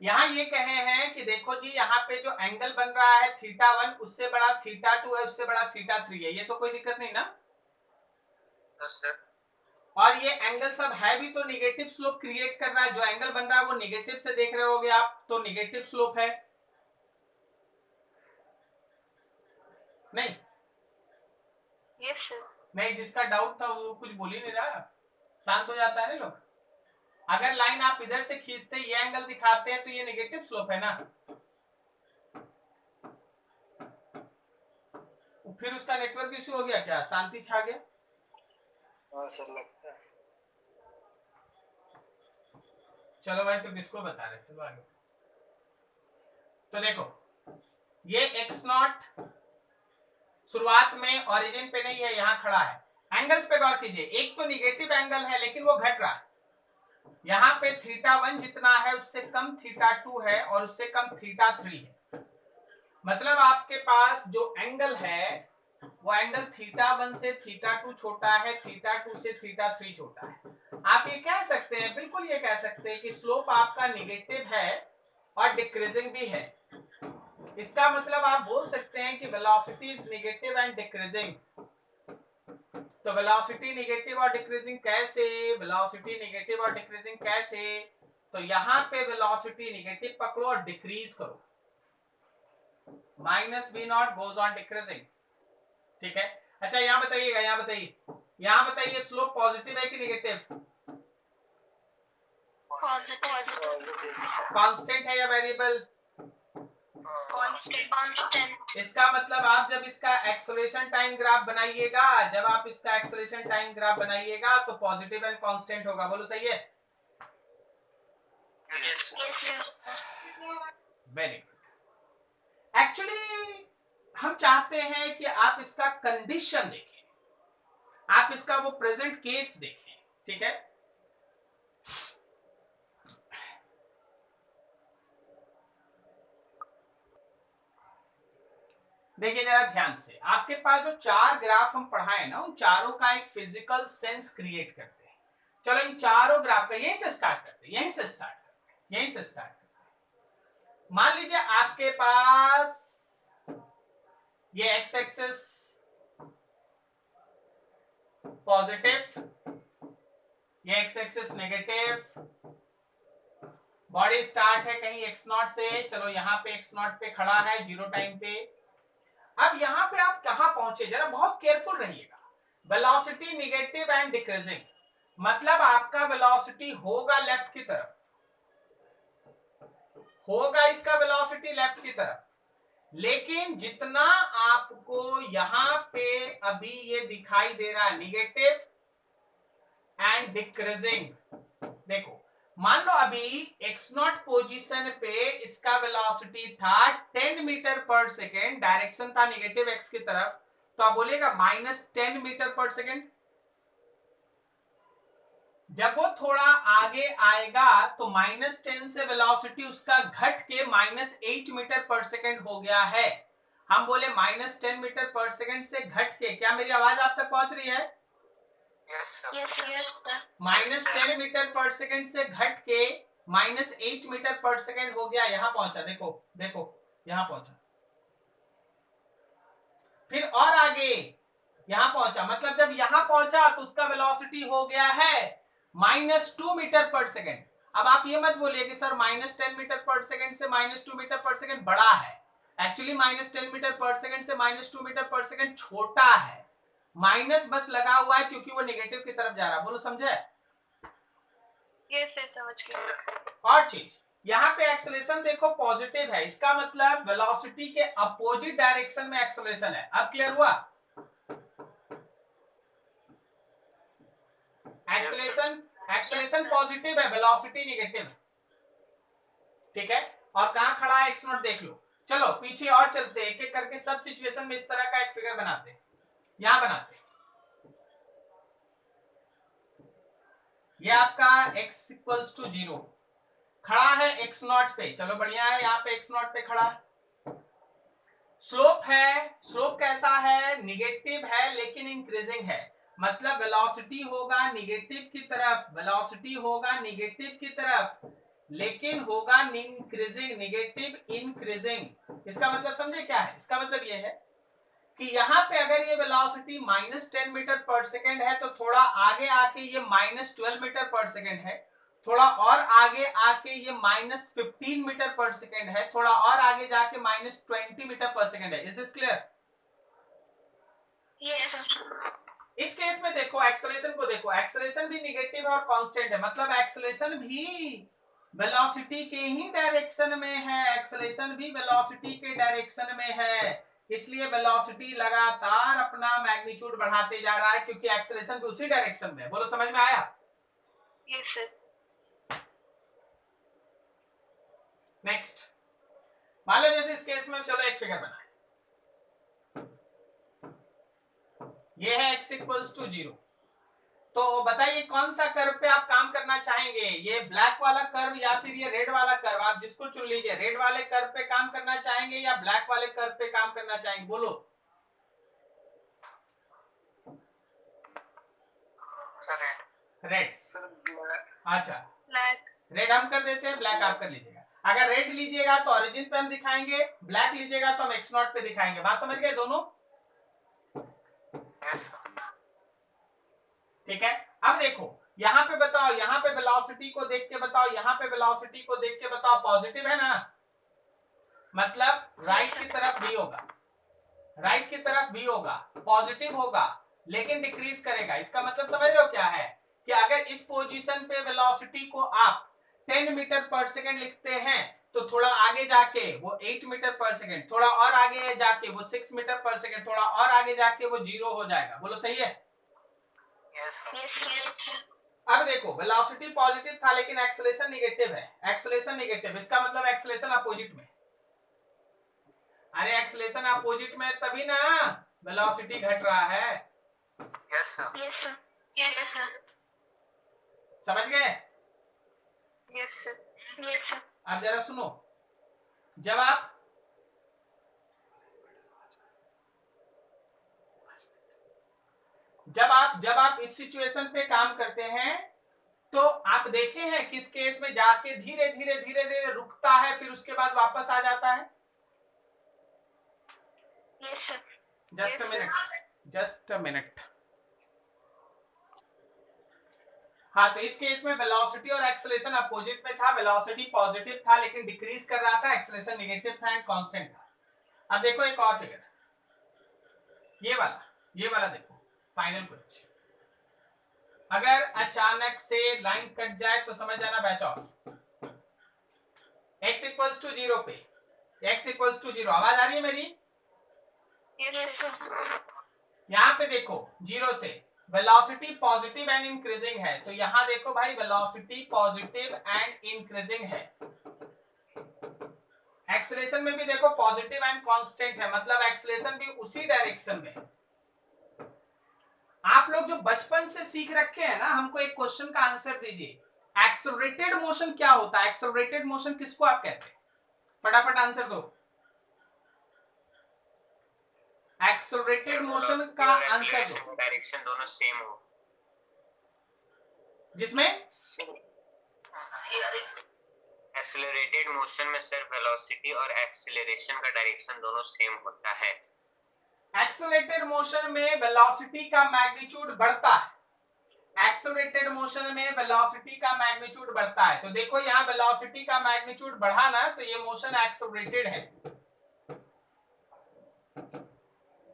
यहाँ ये कहे हैं कि देखो जी यहाँ पे जो एंगल बन रहा है θ1 उससे बड़ा θ2 है, उससे बड़ा θ3 है, ये तो कोई दिक्कत नहीं ना। सर और ये एंगल सब है भी तो निगेटिव स्लोप क्रिएट कर रहा है, जो एंगल बन रहा है वो निगेटिव से देख रहे होगे आप, तो निगेटिव स्लोप है नहीं। Yes sir. नहीं, जिसका डाउट था वो कुछ बोल ही नहीं रहा, शांत हो जाता है ना लोग। अगर लाइन आप इधर से खींचते ये एंगल दिखाते हैं तो ये नेगेटिव स्लोप है ना, फिर उसका नेटवर्क इशू हो गया क्या, शांति छा गया? हाँ सर लगता है। चलो भाई, तो किसको बता रहे, चलो आगे। तो देखो ये x0 शुरुआत में ओरिजिन पे नहीं है, यहां खड़ा है। एंगल्स पे गौर कीजिए, एक तो निगेटिव एंगल है लेकिन वो घट रहा है, यहाँ पे θ1 जितना है उससे कम θ2 है और उससे कम θ3 है, मतलब आपके पास जो एंगल है वो एंगल θ1 से θ2 छोटा है, θ2 से θ3 छोटा है। आप ये कह सकते हैं, बिल्कुल ये कह सकते हैं कि स्लोप आपका निगेटिव है और डिक्रीजिंग भी है। इसका मतलब आप बोल सकते हैं कि velocity is negative and decreasing. तो वेलोसिटी नेगेटिव और डिक्रीजिंग कैसे, वेलोसिटी नेगेटिव और डिक्रीजिंग कैसे, तो यहां पे वेलोसिटी नेगेटिव पकड़ो और डिक्रीज करो, -v0 गोज ऑन डिक्रीजिंग, ठीक है। अच्छा यहां बताइएगा, यहां बताइए स्लोप पॉजिटिव है कि नेगेटिव, कांस्टेंट है या वेरिएबल, कांस्टेंट। इसका मतलब आप जब इसका एक्सेलरेशन टाइम ग्राफ बनाइएगा, जब आप इसका एक्सेलरेशन टाइम ग्राफ बनाइएगा तो पॉजिटिव एंड कांस्टेंट होगा, बोलो सही है? Very good. एक्चुअली हम चाहते हैं कि आप इसका कंडीशन देखें, आप इसका वो प्रेजेंट केस देखें, ठीक है। देखिए जरा ध्यान से, आपके पास जो चार ग्राफ हम पढ़ाए ना, उन चारों का एक फिजिकल सेंस क्रिएट करते हैं। चलो इन चारों ग्राफ का यहीं से स्टार्ट करते हैं, यहीं से स्टार्ट करते हैं। मान लीजिए आपके पास ये एक्स एक्सिस पॉजिटिव, ये x axis negative, body start है कहीं x0 से, चलो यहाँ पे x0 पे खड़ा है 0 टाइम पे। अब यहाँ पे आप कहां पहुंचे, जरा बहुत केयरफुल रहिएगा। वेलोसिटी नेगेटिव एंड डिक्रीजिंग, मतलब आपका वेलोसिटी होगा लेफ्ट की तरफ, होगा इसका वेलोसिटी लेफ्ट की तरफ, लेकिन जितना आपको यहां पे अभी ये दिखाई दे रहा है नेगेटिव एंड डिक्रीजिंग, देखो मान लो अभी x0 पोजीशन पे इसका वेलोसिटी था 10 मीटर पर सेकेंड, डायरेक्शन था नेगेटिव x की तरफ, तो आप बोलिएगा -10 मीटर पर सेकेंड। जब वो थोड़ा आगे आएगा तो -10 से वेलोसिटी उसका घट के -8 मीटर पर सेकेंड हो गया है। हम बोले -10 मीटर पर सेकेंड से घट के, क्या मेरी आवाज आप तक पहुंच रही है? -10 मीटर पर सेकेंड से घट के -8 मीटर पर सेकेंड हो गया, यहां पहुंचा, देखो यहां पहुंचा। फिर और आगे यहां पहुंचा, मतलब जब यहां पहुंचा तो उसका वेलोसिटी हो गया है -2 मीटर पर सेकेंड। अब आप ये मत बोलिए कि सर -10 मीटर पर सेकेंड से -2 मीटर पर सेकेंड बड़ा है। एक्चुअली -10 मीटर पर सेकेंड से -2 मीटर पर सेकेंड छोटा है, माइनस बस लगा हुआ है क्योंकि वो निगेटिव की तरफ जा रहा है। बोलो समझे? यस सर, समझ गए। और चीज यहाँ पे एक्सेलरेशन देखो पॉजिटिव है, इसका मतलब वेलोसिटी के अपोजिट डायरेक्शन में एक्सेलरेशन है। अब क्लियर हुआ? एक्सेलरेशन पॉजिटिव है, वेलोसिटी नेगेटिव है। ठीक है, और कहां खड़ा है x नॉट देख लो। चलो पीछे और चलते, एक एक करके सब सिचुएशन में इस तरह का एक फिगर बनाते, यहां बनाते। ये आपका x इक्वल्स टू 0 खड़ा है x नॉट पे, चलो बढ़िया है, यहाँ पे x नॉट पे खड़ा है। स्लोप है, स्लोप कैसा है? निगेटिव है लेकिन इंक्रीजिंग है, मतलब वेलोसिटी होगा निगेटिव की तरफ, वेलोसिटी होगा निगेटिव की तरफ, लेकिन होगा इंक्रीजिंग, निगेटिव इंक्रीजिंग। इसका मतलब समझे क्या है? इसका मतलब ये है कि यहाँ पे अगर ये वेलोसिटी -10 मीटर पर सेकेंड है तो थोड़ा आगे आके ये -12 मीटर पर सेकेंड है, थोड़ा और आगे आके ये -15 मीटर पर सेकेंड है, थोड़ा और आगे जाके -20 मीटर पर सेकेंड है। Is this clear? यस। इस केस में देखो एक्सेलरेशन को देखो, एक्सेलरेशन भी निगेटिव है और कांस्टेंट है, मतलब एक्सेलरेशन भी वेलोसिटी के ही डायरेक्शन में है, एक्सेलरेशन भी वेलोसिटी के डायरेक्शन में है, इसलिए वेलोसिटी लगातार अपना मैग्नीट्यूड बढ़ाते जा रहा है क्योंकि एक्सेलरेशन भी उसी डायरेक्शन में है। बोलो समझ में आया? Yes sir. नेक्स्ट मान लो जैसे इस केस में, चलो एक फिगर बनाए, ये है x इक्वल्स टू 0, तो बताइए कौन सा कर्व पे आप काम करना चाहेंगे? ये ब्लैक वाला कर्व या फिर ये रेड वाला कर्व? आप जिसको चुन लीजिए, रेड वाले कर्व पे काम करना चाहेंगे या ब्लैक वाले कर्व पे काम करना चाहेंगे? बोलो। रेड। अच्छा, ब्लैक। रेड हम कर देते हैं, ब्लैक आप कर लीजिएगा। अगर रेड लीजिएगा तो ओरिजिन पे हम दिखाएंगे, ब्लैक लीजिएगा तो हम एक्स नॉट पे दिखाएंगे। बात समझ गए दोनों? ठीक है, अब देखो यहाँ पे बताओ, यहाँ पे वेलोसिटी को देख के बताओ, यहाँ पे वेलोसिटी को देख के बताओ, पॉजिटिव है ना, मतलब राइट की तरफ भी होगा, राइट की तरफ भी होगा, पॉजिटिव होगा लेकिन डिक्रीज करेगा। इसका मतलब समझ रहे हो क्या है? कि अगर इस पोजीशन पे वेलोसिटी को आप 10 मीटर पर सेकेंड लिखते हैं तो थोड़ा आगे जाके वो 8 मीटर पर सेकेंड, थोड़ा और आगे जाके वो 6 मीटर पर सेकेंड, थोड़ा और आगे जाके वो 0 हो जाएगा। बोलो सही है? अब देखो वेलोसिटी पॉजिटिव था लेकिन एक्सेलरेशन नेगेटिव है, एक्सेलरेशन नेगेटिव, इसका मतलब एक्सेलरेशन अपोजिट में। अरे एक्सेलरेशन अपोजिट में तभी ना वेलोसिटी घट रहा है। Yes sir. Yes sir. Yes sir. समझ गए? Yes sir. Yes sir. अब जरा सुनो, जब आप इस सिचुएशन पे काम करते हैं तो आप देखे हैं किस केस में जाके धीरे धीरे धीरे धीरे रुकता है फिर उसके बाद वापस आ जाता है। Yes sir. Just a minute, just a minute. हाँ, तो इस केस में वेलोसिटी और एक्सेलरेशन अपोजिट में था, वेलोसिटी पॉजिटिव था लेकिन डिक्रीज कर रहा था, एक्सेलरेशन नेगेटिव था एंड कांस्टेंट था। अब देखो एक और फिगर, ये वाला देखो, फाइनल कुछ अगर अचानक से लाइन कट जाए तो समझ जाना बैच ऑफ। x इक्वल्स टू 0 पे, x इक्वल्स टू 0, आवाज आ रही है मेरी? Yes sir. यहाँ पे देखो 0 से वेलोसिटी पॉजिटिव एंड इंक्रीजिंग है, तो यहाँ देखो भाई वेलोसिटी पॉजिटिव एंड इंक्रीजिंग है। एक्सेलरेशन में भी देखो पॉजिटिव एंड कांस्टेंट है, मतलब एक्सेलरेशन भी उसी डायरेक्शन में। आप लोग जो बचपन से सीख रखे हैं ना, हमको एक क्वेश्चन का आंसर दीजिए, एक्सेलरेटेड मोशन क्या होता है? एक्सेलरेटेड मोशन किसको आप कहते हैं? फटाफट आंसर दो। एक्सेलरेटेड मोशन का आंसर दो डायरेक्शन दोनों सेम हो, जिसमें एक्सेलरेटेड मोशन में सिर्फ वेलोसिटी और एक्सेलरेशन का डायरेक्शन दोनों सेम होता है। एक्सेलरेटेड मोशन में वेलोसिटी का मैग्नीट्यूड बढ़ता है। एक्सेलरेटेड मोशन में वेलोसिटी का मैग्नीट्यूड बढ़ता है। तो देखो यहाँ वेलोसिटी का मैग्नीट्यूड बढ़ा ना, तो ये मोशन एक्सेलरेटेड है,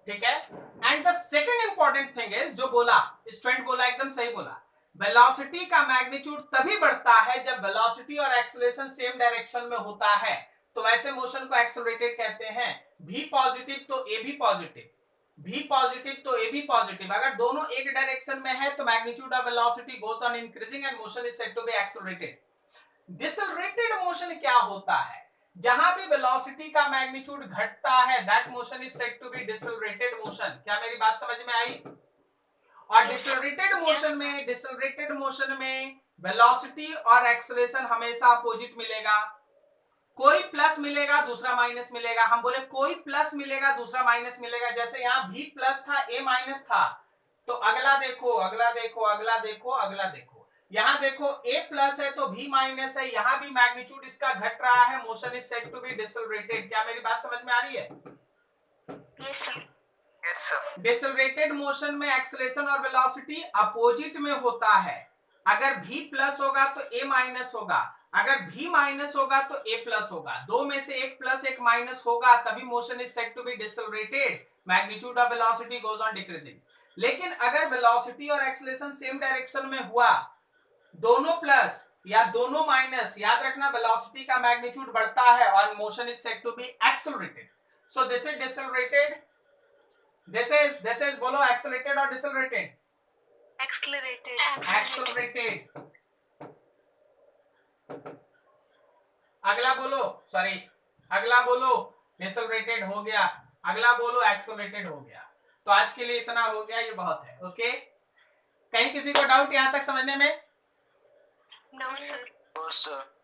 ठीक है। And the second important thing is, जो बोला स्टूडेंट बोला, एकदम सही बोला, वेलोसिटी का मैग्नीट्यूड तभी बढ़ता है जब वेलोसिटी और एक्सेलरेशन सेम डायरेक्शन में होता है। तो वैसे मोशन को एक्सेलरेटेड कहते हैं। v पॉजिटिव तो a भी पॉजिटिव, v पॉजिटिव तो a भी पॉजिटिव, अगर दोनों एक डायरेक्शन में है तो magnitude of velocity goes on increasing and motion is said to be accelerated. Decelerated motion क्या होता है? जहां भी वेलोसिटी का मैग्नीट्यूड घटता है, that motion is said to be decelerated motion. क्या मेरी बात समझ में आई? और डिसेलरेटेड मोशन में वेलोसिटी और एक्सेलरेशन हमेशा अपोजिट मिलेगा। कोई प्लस मिलेगा, दूसरा माइनस मिलेगा। हम बोले कोई प्लस मिलेगा, दूसरा माइनस मिलेगा। जैसे यहाँ v प्लस था, a माइनस था, तो अगला देखो, अगला देखो, अगला देखो, अगला देखो। यहाँ देखो a प्लस है तो v माइनस है, यहाँ भी मैग्नीट्यूड इसका घट रहा है, motion is said to be decelerated. क्या मेरी बात समझ में आ रही है? Yes sir. डिसेलरेटेड मोशन में एक्सेलरेशन और वेलोसिटी अपोजिट में होता है। अगर v प्लस होगा तो a माइनस होगा, अगर v माइनस होगा तो a प्लस होगा। दो में से एक प्लस एक माइनस होगा, तभी motion is said to be decelerated, magnitude of velocity goes on decreasing. लेकिन अगर वेलोसिटी और एक्सेलरेशन सेम डायरेक्शन में हुआ, दोनों प्लस या दोनों माइनस, याद रखना वेलोसिटी का मैग्नीट्यूड बढ़ता है और motion is said to be accelerated. So this is decelerated, this is बोलो accelerated और decelerated? Accelerated। अगला बोलो, सॉरी अगला बोलो decelerated हो गया, अगला बोलो accelerated हो गया। तो आज के लिए इतना हो गया, ये बहुत है। ओके, कहीं किसी को डाउट यहां तक समझने में? No, sir. सर